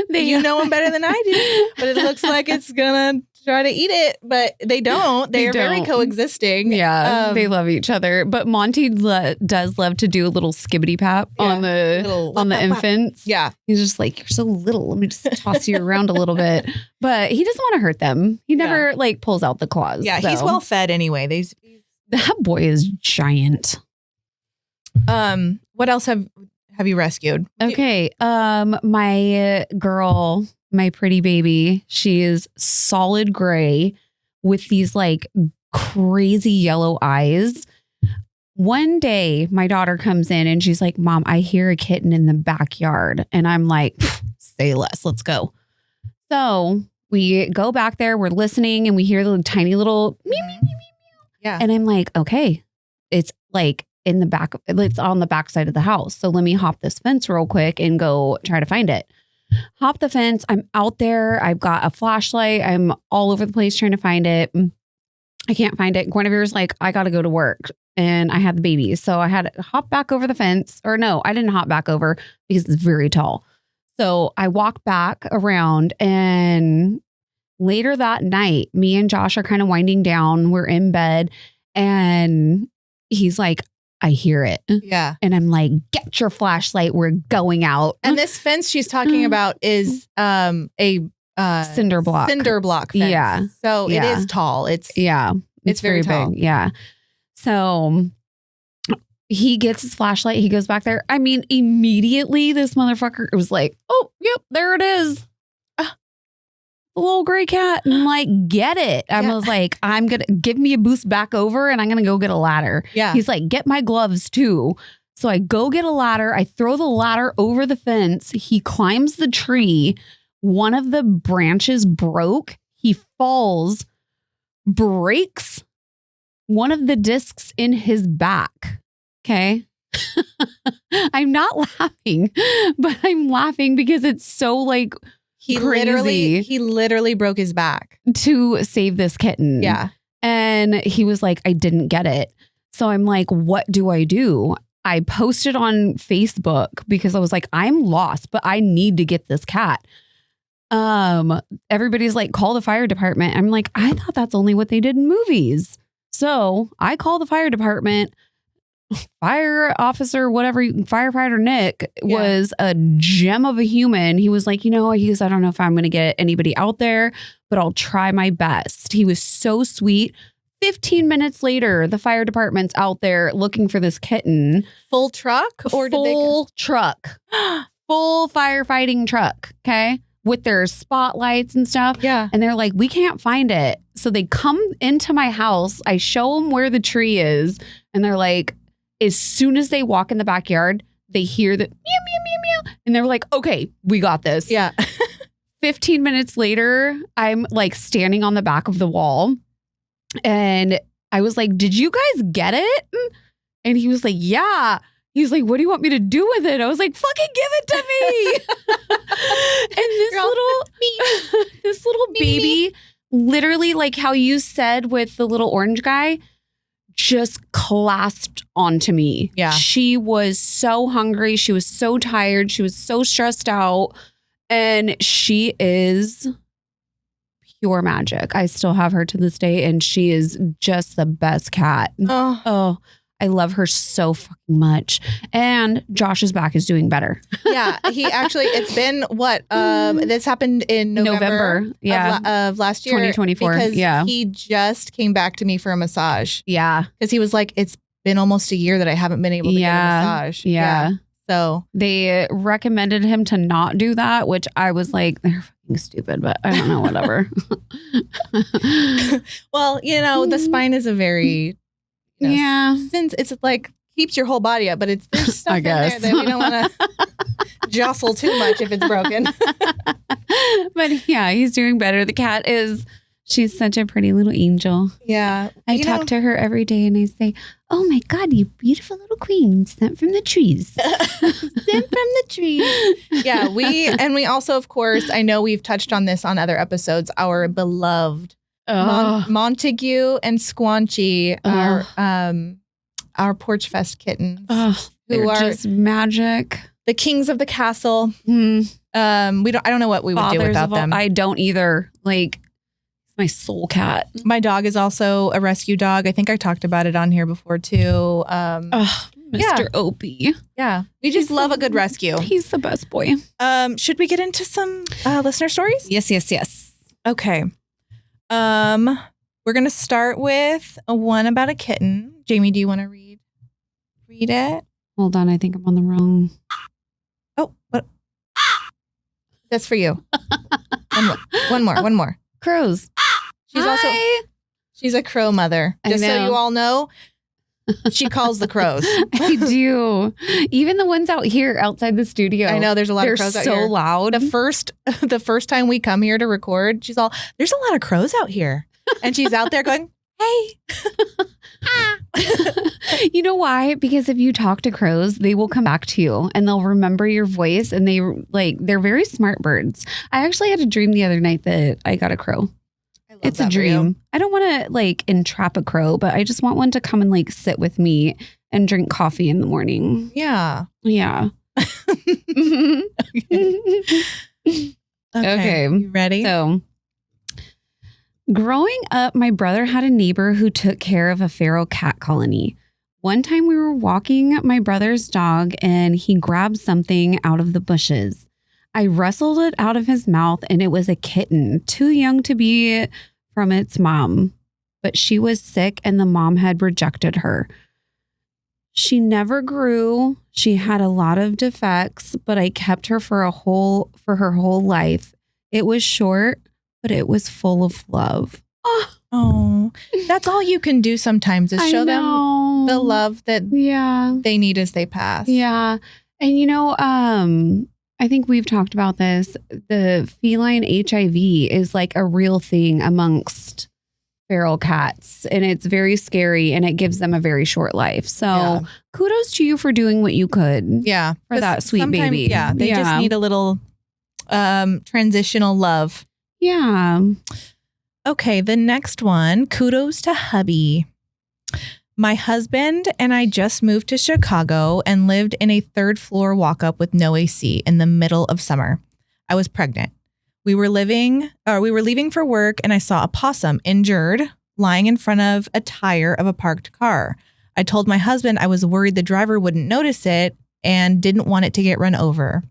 You know them better than I do. But it looks like it's going to try to eat it. But they don't. They are very coexisting. Yeah. They love each other. But Monty does love to do a little skibbity pap on the infants. Yeah. He's just like, you're so little. Let me just toss you around a little bit. But he doesn't want to hurt them. He never pulls out the claws. Yeah. He's well fed anyway. That boy is giant. What else have you rescued? Okay. My girl, my pretty baby, she is solid gray with these crazy yellow eyes. One day my daughter comes in and she's like, Mom, I hear a kitten in the backyard. And I'm like, say less, let's go. So we go back there, we're listening and we hear the tiny little meow, meow, meow, meow. Yeah. And I'm like, okay, it's in the back, it's on the back side of the house. So let me hop this fence real quick and go try to find it. Hop the fence. I'm out there. I've got a flashlight. I'm all over the place trying to find it. I can't find it. Guinevere's like, I got to go to work. And I had the baby. So I had to hop back over the fence. Or no, I didn't hop back over because it's very tall. So I walked back around and later that night, me and Josh are kind of winding down. We're in bed and he's like, I hear it. Yeah. And I'm like, get your flashlight. We're going out. And this fence she's talking about is a cinder block. Cinder block fence. Yeah. So it is tall. It's very tall. big. Yeah. So he gets his flashlight. He goes back there. I mean, immediately this motherfucker was like, oh, yep, there it is. The little gray cat. And I'm like, get it. I was like, I'm going to give me a boost back over and I'm going to go get a ladder. Yeah. He's like, get my gloves too. So I go get a ladder. I throw the ladder over the fence. He climbs the tree. One of the branches broke. He falls, breaks one of the discs in his back. Okay. I'm not laughing, but I'm laughing because it's so He literally broke his back to save this kitten. Yeah. And he was like, I didn't get it. So I'm like, what do I do? I posted on Facebook because I was like, I'm lost, but I need to get this cat. everybody's like, call the fire department. I'm like, I thought that's only what they did in movies. So I call the fire department. Fire officer, whatever, firefighter Nick was a gem of a human. He was like, I don't know if I'm going to get anybody out there, but I'll try my best. He was so sweet. 15 minutes later, the fire department's out there looking for this kitten. Full truck or full truck, full firefighting truck. Okay. With their spotlights and stuff. Yeah. And they're like, we can't find it. So they come into my house. I show them where the tree is. And they're like, as soon as they walk in the backyard, they hear the meow, meow, meow, meow. And they're like, okay, we got this. Yeah. 15 minutes later, I'm like standing on the back of the wall. And I was like, did you guys get it? And he was like, yeah. He was like, what do you want me to do with it? I was like, fucking give it to me. And this little baby, literally like how you said with the little orange guy, just clasped onto me. Yeah. She was so hungry. She was so tired. She was so stressed out. And she is pure magic. I still have her to this day. And she is just the best cat. Oh, I love her so fucking much. And Josh's back is doing better. Yeah. He actually, it's been what? This happened in November of last year. 2024. Because Yeah. he just came back to me for a massage. Yeah. Because he was like, it's been almost a year that I haven't been able to get a massage. Yeah. So they recommended him to not do that, which I was like, they're fucking stupid, but I don't know, whatever. well, the spine is a very since it's like keeps your whole body up, but there's stuff in there that we don't want to jostle too much if it's broken. But yeah, he's doing better. The cat she's such a pretty little angel. Yeah. I talk to her every day and I say, oh my God, you beautiful little queen sent from the trees. Sent from the trees. Yeah. We also, of course, I know we've touched on this on other episodes, our beloved Montague and Squanchy, our Porch Fest kittens, who are just magic, the kings of the castle. I don't know what we would do without them. I don't either. Like, my soul cat. My dog is also a rescue dog. I think I talked about it on here before too. Mr. Opie. Yeah, we just love a good rescue. He's the best boy. Should we get into some listener stories? Yes. Okay. We're gonna start with one about a kitten. Jamie, do you want to read it? Hold on, I think I'm on the wrong. Oh, what? That's for you. One more. Crows. She's a crow mother. Just so you all know, she calls the crows. I do. Even the ones out here outside the studio. I know there's a lot of crows out here. They're so loud. The first time we come here to record, she's all, there's a lot of crows out here. And she's out there going, hey. You know why? Because if you talk to crows, they will come back to you and they'll remember your voice, and they're very smart birds. I actually had a dream the other night that I got a crow. It's a dream. I don't want to entrap a crow, but I just want one to come and sit with me and drink coffee in the morning. Yeah. Yeah. Okay. You ready? So, growing up, my brother had a neighbor who took care of a feral cat colony. One time we were walking my brother's dog and he grabbed something out of the bushes. I wrestled it out of his mouth and it was a kitten, too young to be from its mom. But she was sick and the mom had rejected her. She never grew. She had a lot of defects, but I kept her for her whole life. It was short, but it was full of love. Oh, that's all you can do sometimes is show them the love that they need as they pass. Yeah. And I think we've talked about this. The feline HIV is a real thing amongst feral cats, and it's very scary and it gives them a very short life. So kudos to you for doing what you could. Yeah. For that sweet baby. Yeah. They just need a little transitional love. Yeah. Okay, the next one, kudos to hubby. My husband and I just moved to Chicago and lived in a third floor walk-up with no AC in the middle of summer. I was pregnant. We were leaving for work, and I saw a possum injured lying in front of a tire of a parked car. I told my husband I was worried the driver wouldn't notice it and didn't want it to get run over.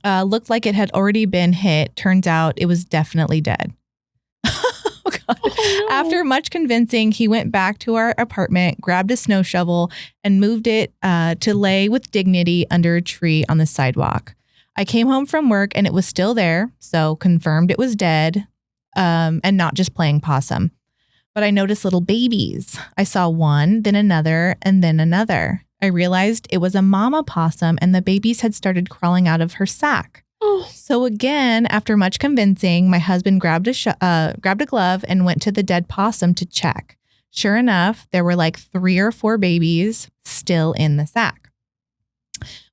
Looked like it had already been hit. Turns out it was definitely dead. Oh, God. Oh, no. After much convincing, he went back to our apartment, grabbed a snow shovel, and moved it to lay with dignity under a tree on the sidewalk. I came home from work and it was still there, so confirmed it was dead and not just playing possum. But I noticed little babies. I saw one, then another, and then another. I realized it was a mama possum and the babies had started crawling out of her sack. Oh. So again, after much convincing, my husband grabbed a glove and went to the dead possum to check. Sure enough, there were like 3 or 4 babies still in the sack.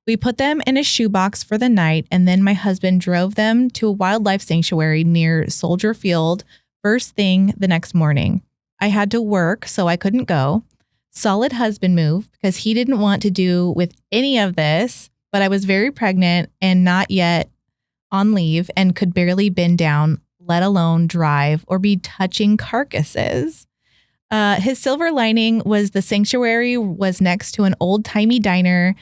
We put them in a shoebox for the night, and then my husband drove them to a wildlife sanctuary near Soldier Field first thing the next morning. I had to work, so I couldn't go. Solid husband move because he didn't want to do with any of this, but I was very pregnant and not yet on leave and could barely bend down, let alone drive or be touching carcasses. His silver lining was the sanctuary was next to an old-timey diner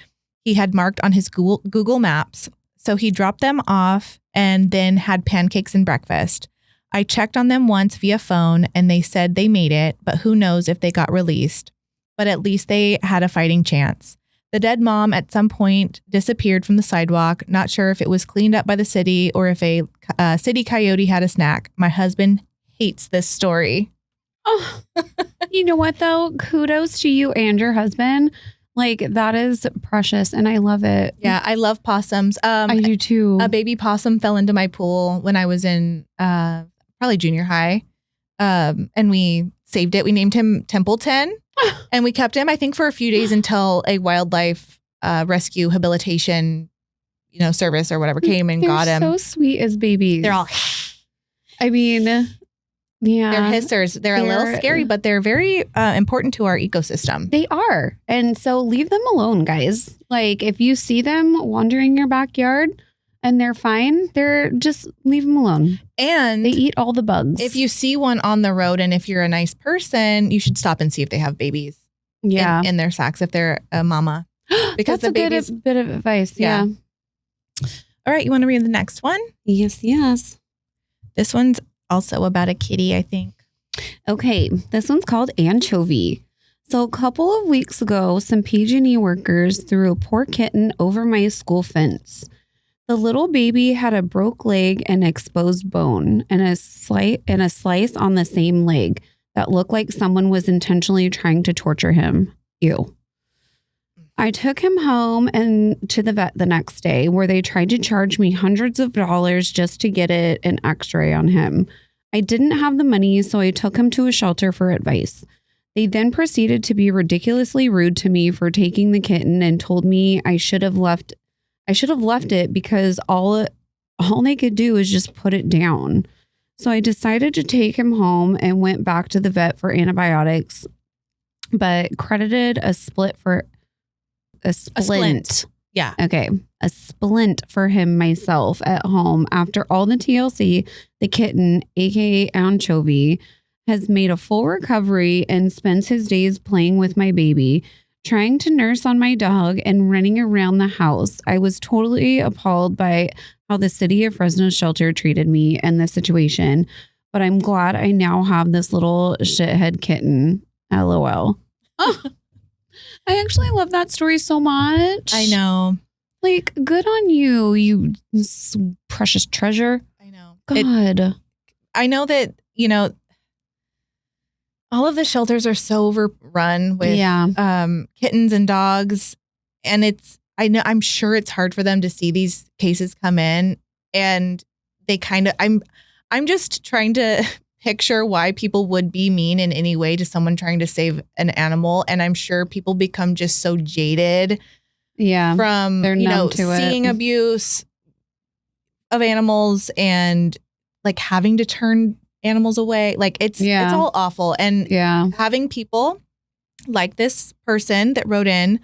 he had marked on his Google Maps. So he dropped them off and then had pancakes and breakfast. I checked on them once via phone and they said they made it, but who knows if they got released. But at least they had a fighting chance. The dead mom at some point disappeared from the sidewalk. Not sure if it was cleaned up by the city or if a city coyote had a snack. My husband hates this story. Oh, you know what though? Kudos to you and your husband. Like that is precious and I love it. Yeah, I love possums. I do too. A baby possum fell into my pool when I was in probably junior high. And we saved it. We named him Templeton and we kept him, I think, for a few days until a wildlife rescue habilitation, service or whatever came and They're got him. so sweet as babies. They're all, I mean, yeah. they're hissers. They're a little scary, but they're very important to our ecosystem. They are. And so leave them alone, guys. Like if you see them wandering your backyard and they're fine, just leave them alone. And they eat all the bugs. If you see one on the road and if you're a nice person, you should stop and see if they have babies in their sacks, if they're a mama. Because that's the a babies, good bit of advice. Yeah. All right. You want to read the next one? Yes. This one's also about a kitty, I think. Okay. This one's called Anchovy. So a couple of weeks ago, some PG&E workers threw a poor kitten over my school fence. The little baby had a broke leg and exposed bone and a slice on the same leg that looked like someone was intentionally trying to torture him. Ew. I took him home and to the vet the next day where they tried to charge me hundreds of dollars just to get an x-ray on him. I didn't have the money, so I took him to a shelter for advice. They then proceeded to be ridiculously rude to me for taking the kitten and told me I should have left it because all they could do is just put it down. So I decided to take him home and went back to the vet for antibiotics, but credited a splint. Yeah. Okay. A splint for him myself at home. After all the TLC, the kitten, aka Anchovy, has made a full recovery and spends his days playing with my baby, trying to nurse on my dog and running around the house. I was totally appalled by how the city of Fresno shelter treated me in this situation, but I'm glad I now have this little shithead kitten. LOL. Oh, I actually love that story so much. I know. Like, good on you, you precious treasure. I know. God. I know that, all of the shelters are so overrun with kittens and dogs. And I'm sure it's hard for them to see these cases come in. And they I'm just trying to picture why people would be mean in any way to someone trying to save an animal. And I'm sure people become just so jaded from, they're numb to seeing abuse of animals and like having to turn animals away. Like it's all awful. And having people like this person that wrote in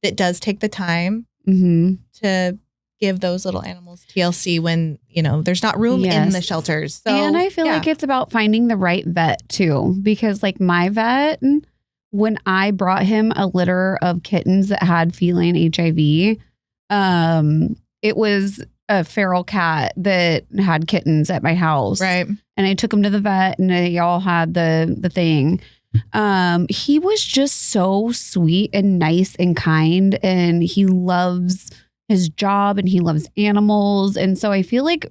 that does take the time to give those little animals TLC when, there's not room in the Yes. shelters. So, And I feel yeah. like it's about finding the right vet too, because like my vet, when I brought him a litter of kittens that had feline HIV, it was a feral cat that had kittens at my house. Right. And I took him to the vet and they all had the thing. He was just so sweet and nice and kind, and he loves his job and he loves animals. And so I feel like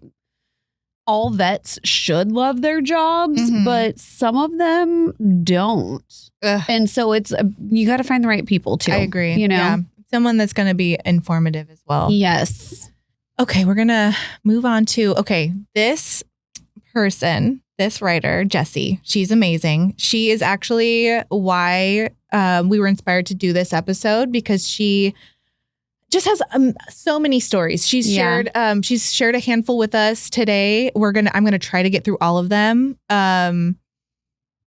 all vets should love their jobs, Mhm. but some of them don't. Ugh. And so you got to find the right people too. I agree. You know? Yeah. Someone that's going to be informative as well. Yes. Okay, we're going to move on to, this person, this writer, Jessie, she's amazing. She is actually why we were inspired to do this episode, because she just has so many stories. She's shared a handful with us today. I'm going to try to get through all of them. And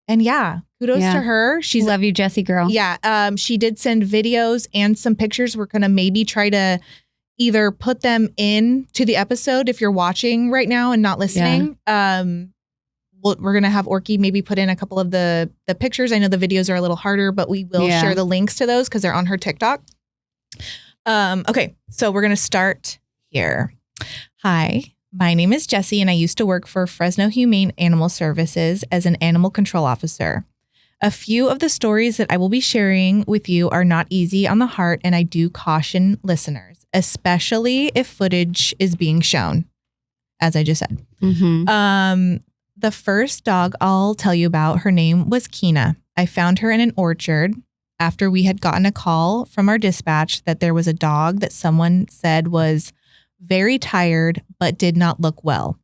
yeah, kudos to her. She's Love you, Jessie girl. Yeah. She did send videos and some pictures. We're going to maybe try to either put them in to the episode if you're watching right now and not listening. We're going to have Orky maybe put in a couple of the pictures. I know the videos are a little harder, but we will share the links to those because they're on her TikTok. Okay, so we're going to start here. Hi, my name is Jessie, and I used to work for Fresno Humane Animal Services as an animal control officer. A few of the stories that I will be sharing with you are not easy on the heart, and I do caution listeners, especially if footage is being shown, as I just said. Mm-hmm. The first dog I'll tell you about, her name was Kina. I found her in an orchard after we had gotten a call from our dispatch that there was a dog that someone said was very tired but did not look well.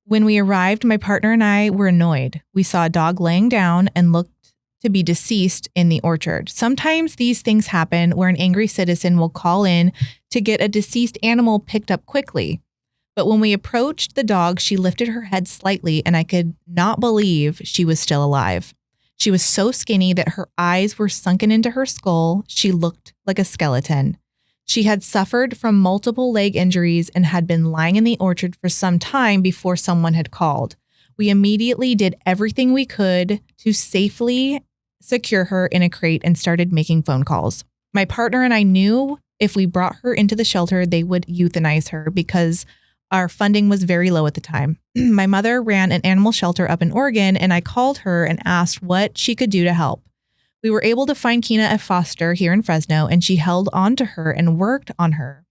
When we arrived, my partner and I were annoyed. We saw a dog laying down and looked to be deceased in the orchard. Sometimes these things happen where an angry citizen will call in to get a deceased animal picked up quickly. But when we approached the dog, she lifted her head slightly, and I could not believe she was still alive. She was so skinny that her eyes were sunken into her skull. She looked like a skeleton. She had suffered from multiple leg injuries and had been lying in the orchard for some time before someone had called. We immediately did everything we could to safely secure her in a crate and started making phone calls. My partner and I knew if we brought her into the shelter, they would euthanize her because our funding was very low at the time. My mother ran an animal shelter up in Oregon, and I called her and asked what she could do to help. We were able to find Kina a foster here in Fresno, and she held on to her and worked on her,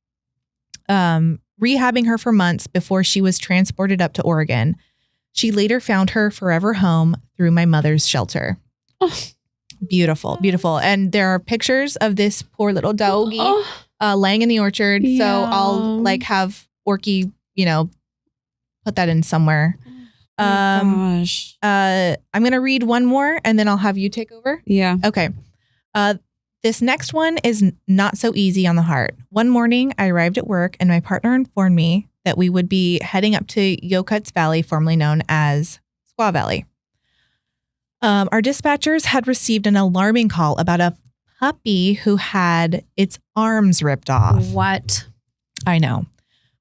rehabbing her for months before she was transported up to Oregon. She later found her forever home through my mother's shelter. Oh. Beautiful, beautiful. And there are pictures of this poor little doggy laying in the orchard. Yeah. So I'll have Orky, put that in somewhere. Gosh. I'm going to read one more and then I'll have you take over. Yeah. Okay. This next one is not so easy on the heart. One morning I arrived at work and my partner informed me that we would be heading up to Yokuts Valley, formerly known as Squaw Valley. Our dispatchers had received an alarming call about a puppy who had its arms ripped off. What? I know.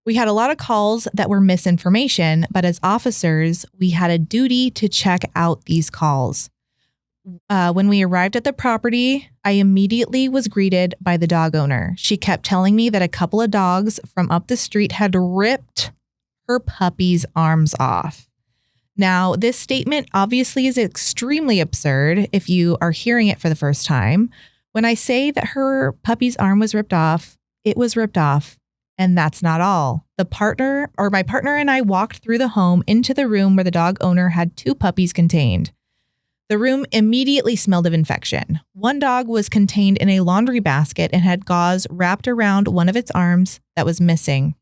We had a lot of calls that were misinformation, but as officers, we had a duty to check out these calls. When we arrived at the property, I immediately was greeted by the dog owner. She kept telling me that a couple of dogs from up the street had ripped her puppy's arms off. Now, this statement obviously is extremely absurd if you are hearing it for the first time. When I say that her puppy's arm was ripped off, it was ripped off. And that's not all. My partner and I walked through the home into the room where the dog owner had two puppies contained. The room immediately smelled of infection. One dog was contained in a laundry basket and had gauze wrapped around one of its arms that was missing.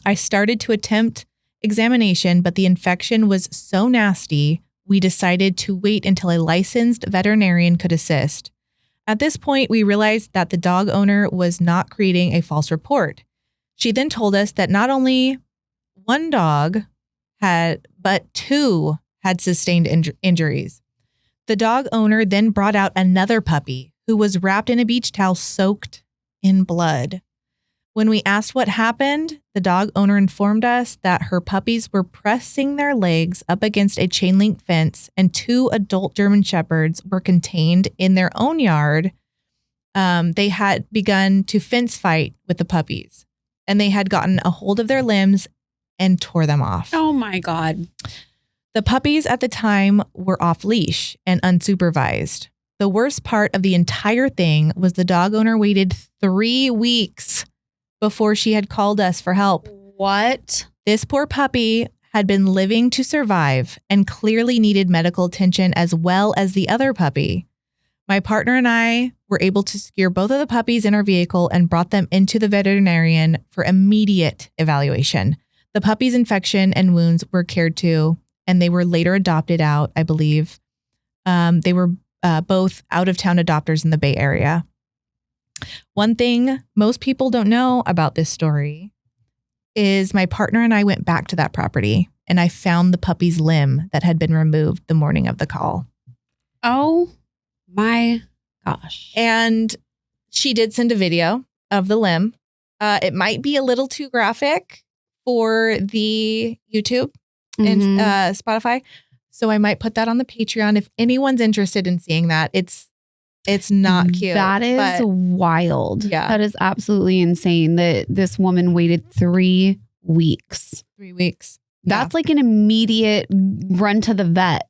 I started to attempt examination, but the infection was so nasty, we decided to wait until a licensed veterinarian could assist. At this point, we realized that the dog owner was not creating a false report. She then told us that not only one dog but two had sustained injuries. The dog owner then brought out another puppy who was wrapped in a beach towel soaked in blood. When we asked what happened, the dog owner informed us that her puppies were pressing their legs up against a chain link fence and 2 adult German Shepherds were contained in their own yard. They had begun to fence fight with the puppies and they had gotten a hold of their limbs and tore them off. Oh my God. The puppies at the time were off leash and unsupervised. The worst part of the entire thing was the dog owner waited 3 weeks before she had called us for help. What? This poor puppy had been living to survive and clearly needed medical attention as well as the other puppy. My partner and I were able to secure both of the puppies in our vehicle and brought them into the veterinarian for immediate evaluation. The puppy's infection and wounds were cared to, and they were later adopted out, I believe. They were both out-of-town adopters in the Bay Area. One thing most people don't know about this story is my partner and I went back to that property and I found the puppy's limb that had been removed the morning of the call. Oh my gosh. And she did send a video of the limb. It might be a little too graphic for the YouTube and Spotify. So I might put that on the Patreon if anyone's interested in seeing that. It's not cute. That is wild. Yeah. That is absolutely insane that this woman waited 3 weeks. 3 weeks. That's like an immediate run to the vet.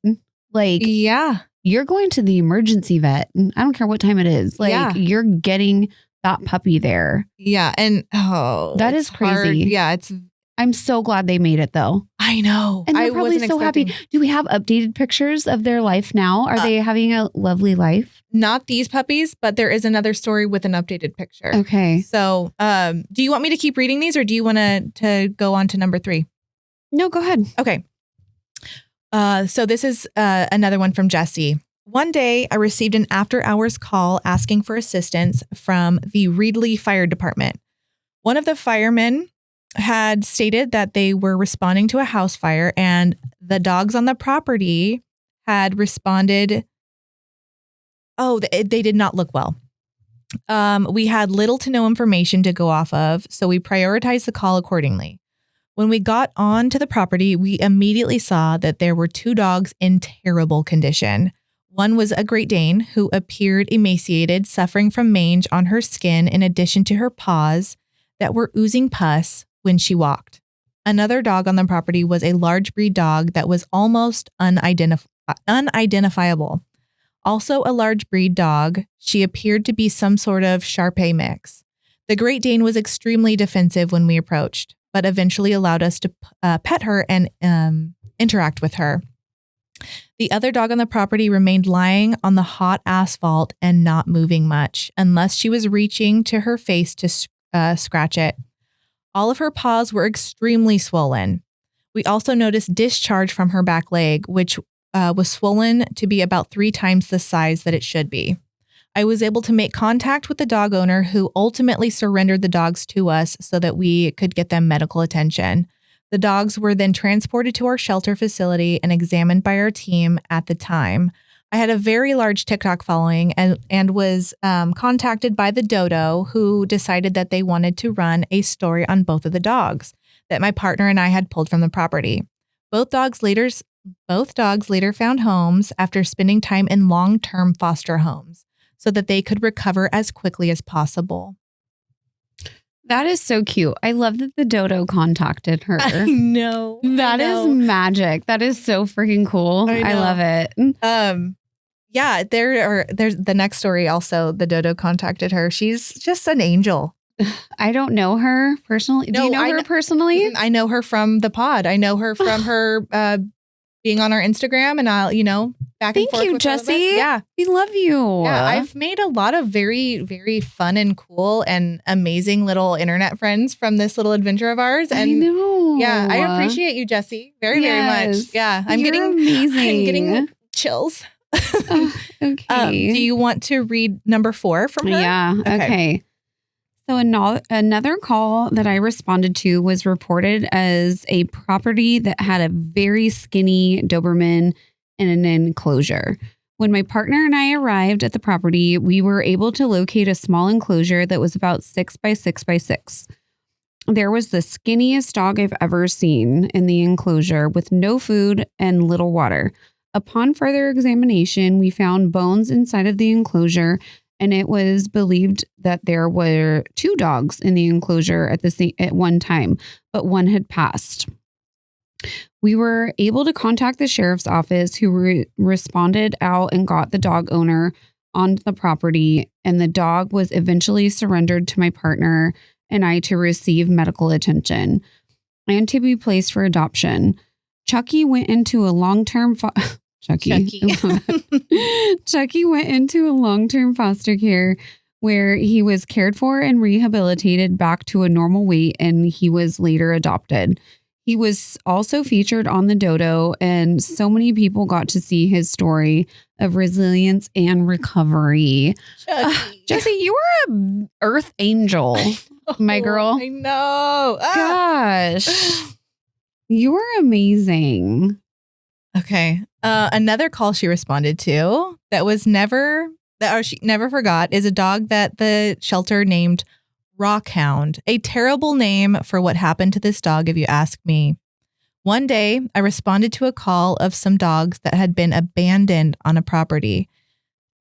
Like, yeah. You're going to the emergency vet. I don't care what time it is. Like, you're getting that puppy there. Yeah. And that is crazy. Hard. Yeah. I'm so glad they made it though. I know. And they're probably so happy. Do we have updated pictures of their life now? Are they having a lovely life? Not these puppies, but there is another story with an updated picture. Okay. So do you want me to keep reading these or do you want to go on to number 3? No, go ahead. Okay. So this is another one from Jessie. One day I received an after hours call asking for assistance from the Reedley Fire Department. One of the firemen had stated that they were responding to a house fire and the dogs on the property had responded. Oh, they did not look well. We had little to no information to go off of, so we prioritized the call accordingly. When we got onto the property, we immediately saw that there were 2 dogs in terrible condition. One was a Great Dane who appeared emaciated, suffering from mange on her skin in addition to her paws that were oozing pus when she walked. Another dog on the property was a large breed dog that was almost unidentifiable. Also a large breed dog, she appeared to be some sort of Shar-Pei mix. The Great Dane was extremely defensive when we approached, but eventually allowed us to pet her and interact with her. The other dog on the property remained lying on the hot asphalt and not moving much, unless she was reaching to her face to scratch it. All of her paws were extremely swollen. We also noticed discharge from her back leg, which was swollen to be about 3 times the size that it should be. I was able to make contact with the dog owner who ultimately surrendered the dogs to us so that we could get them medical attention. The dogs were then transported to our shelter facility and examined by our team at the time. I had a very large TikTok following and was contacted by the dodo who decided that they wanted to run a story on both of the dogs that my partner and I had pulled from the property. Both dogs later found homes after spending time in long-term foster homes so that they could recover as quickly as possible. That is so cute. I love that the dodo contacted her. I know. That is magic. That is so freaking cool. I love it. Yeah, there's the next story also. The dodo contacted her. She's just an angel. I don't know her personally. Do you know her personally? I know her from the pod. I know her from her being on our Instagram and I'll, back and forth. Thank you, with Jessie. Yeah. We love you. Yeah, I've made a lot of very, very fun and cool and amazing little internet friends from this little adventure of ours. And I know. Yeah, I appreciate you, Jessie, very, very much. Yeah, You're amazing. I'm getting chills. Okay. Do you want to read number 4 from her? Yeah. Okay. So another call that I responded to was reported as a property that had a very skinny Doberman in an enclosure. When my partner and I arrived at the property, we were able to locate a small enclosure that was about 6 by 6 by 6. There was the skinniest dog I've ever seen in the enclosure with no food and little water. Upon further examination, we found bones inside of the enclosure, and it was believed that there were 2 dogs in the enclosure at one time, but one had passed. We were able to contact the sheriff's office, who responded out and got the dog owner onto the property, and the dog was eventually surrendered to my partner and I to receive medical attention and to be placed for adoption. Chucky went into a long-term Chucky went into a long-term foster care where he was cared for and rehabilitated back to a normal weight, and he was later adopted. He was also featured on the Dodo, and so many people got to see his story of resilience and recovery. Jessie, you were an earth angel, my girl. I know. Gosh, you were amazing. Okay. Another call she responded to that she never forgot is a dog that the shelter named Rockhound, a terrible name for what happened to this dog, if you ask me. One day, I responded to a call of some dogs that had been abandoned on a property.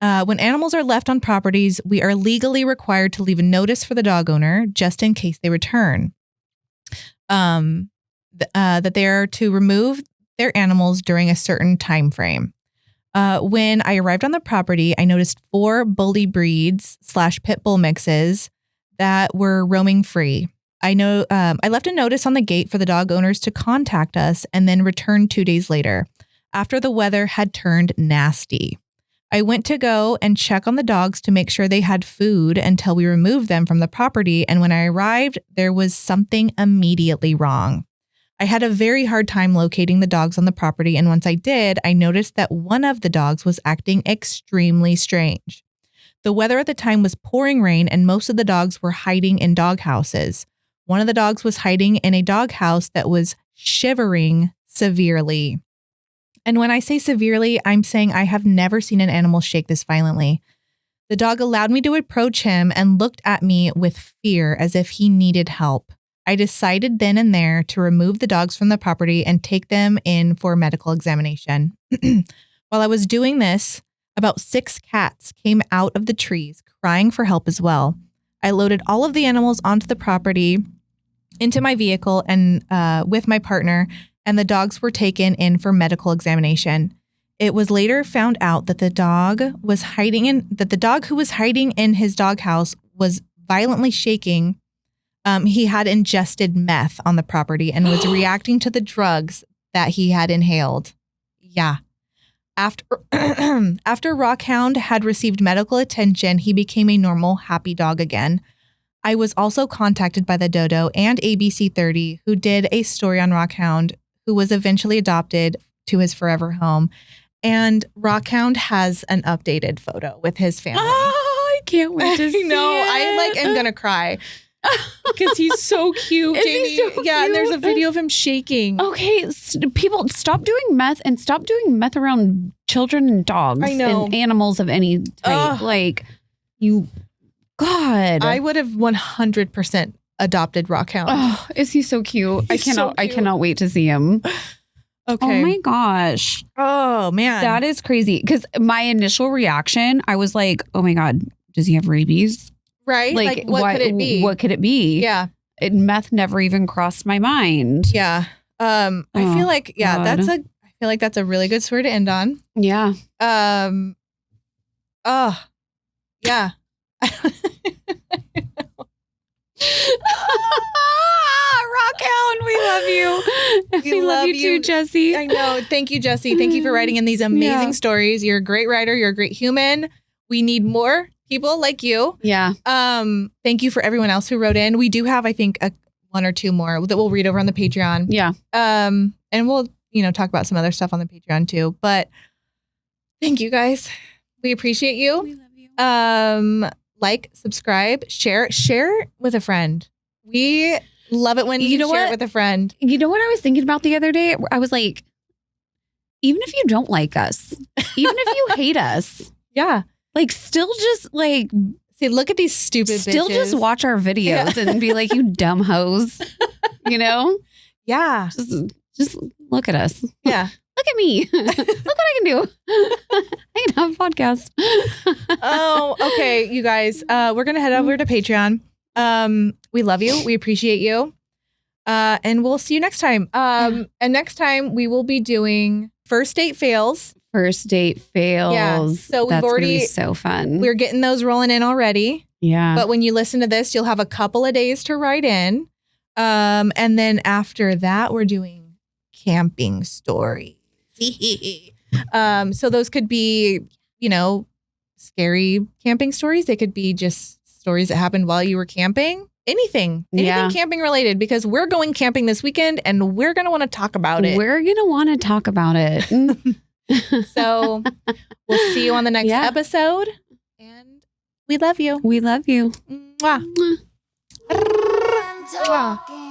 When animals are left on properties, we are legally required to leave a notice for the dog owner just in case they return. That they are to remove their animals during a certain time frame. When I arrived on the property, I noticed 4 bully breeds / pit bull mixes that were roaming free. I left a notice on the gate for the dog owners to contact us and then returned 2 days later after the weather had turned nasty. I went to go and check on the dogs to make sure they had food until we removed them from the property. And when I arrived, there was something immediately wrong. I had a very hard time locating the dogs on the property. And once I did, I noticed that one of the dogs was acting extremely strange. The weather at the time was pouring rain, and most of the dogs were hiding in dog houses. One of the dogs was hiding in a dog house that was shivering severely. And when I say severely, I'm saying I have never seen an animal shake this violently. The dog allowed me to approach him and looked at me with fear as if he needed help. I decided then and there to remove the dogs from the property and take them in for medical examination. While I was doing this, about 6 cats came out of the trees crying for help as well. I loaded all of the animals onto the property into my vehicle and with my partner, and the dogs were taken in for medical examination. It was later found out that the dog who was hiding in his doghouse was violently shaking. He had ingested meth on the property and was reacting to the drugs that he had inhaled. Yeah. After Rockhound had received medical attention, he became a normal, happy dog again. I was also contacted by the Dodo and ABC 30, who did a story on Rockhound, who was eventually adopted to his forever home. And Rockhound has an updated photo with his family. Oh, I can't wait to see it. I am going to cry. Because he's so cute, Jamie. He so yeah, and there's a cute? video of him shaking. Okay, people stop doing meth and stop doing meth around children and dogs. I know. And animals of any type. God. I would have 100% adopted Rockhound. Oh, is he so cute? He's so I cute. cannot wait to see him. Okay. Oh my gosh. Oh man. That is crazy. Because my initial reaction, I was like, oh my God, does he have rabies? right? Like what could it be? What could it be? Yeah. Meth never even crossed my mind. Yeah. I feel like, yeah, God. I feel like that's a really good story to end on. Yeah. Oh, yeah. Rockhound, we love you. We love you too, Jessie. I know. Thank you, Jessie. Thank you for writing in these amazing stories. You're a great writer. You're a great human. We need more people like you. Yeah. Thank you for everyone else who wrote in. We do have, I think, one or two more that we'll read over on the Patreon. Yeah. And we'll, talk about some other stuff on the Patreon too. But thank you guys. We appreciate you. We love you. Like, subscribe, share with a friend. We love it when you share it with a friend. You know what I was thinking about the other day? I was like, even if you don't like us, even if you hate us, Yeah. like still just like See, look at these stupid still bitches. just watch our videos and be like, you dumb hoes, you know? Yeah. Just look at us. Yeah. Look at me. Look what I can do. I can have a podcast. Oh, okay, you guys. We're gonna head over to Patreon. We love you. We appreciate you. And we'll see you next time. And next time we will be doing first date fails. First date fails. Yeah. So we've That's gonna already be so fun. we're getting those rolling in already. Yeah. But when you listen to this, you'll have a couple of days to write in. And then after that, we're doing camping stories. So those could be, you know, scary camping stories. They could be just stories that happened while you were camping. Anything Yeah. camping related, because we're going camping this weekend and we're going to want to talk about it. We're going to want to talk about it. So we'll see you on the next Yeah. episode. And we love you. We love you. Mwah. And talking.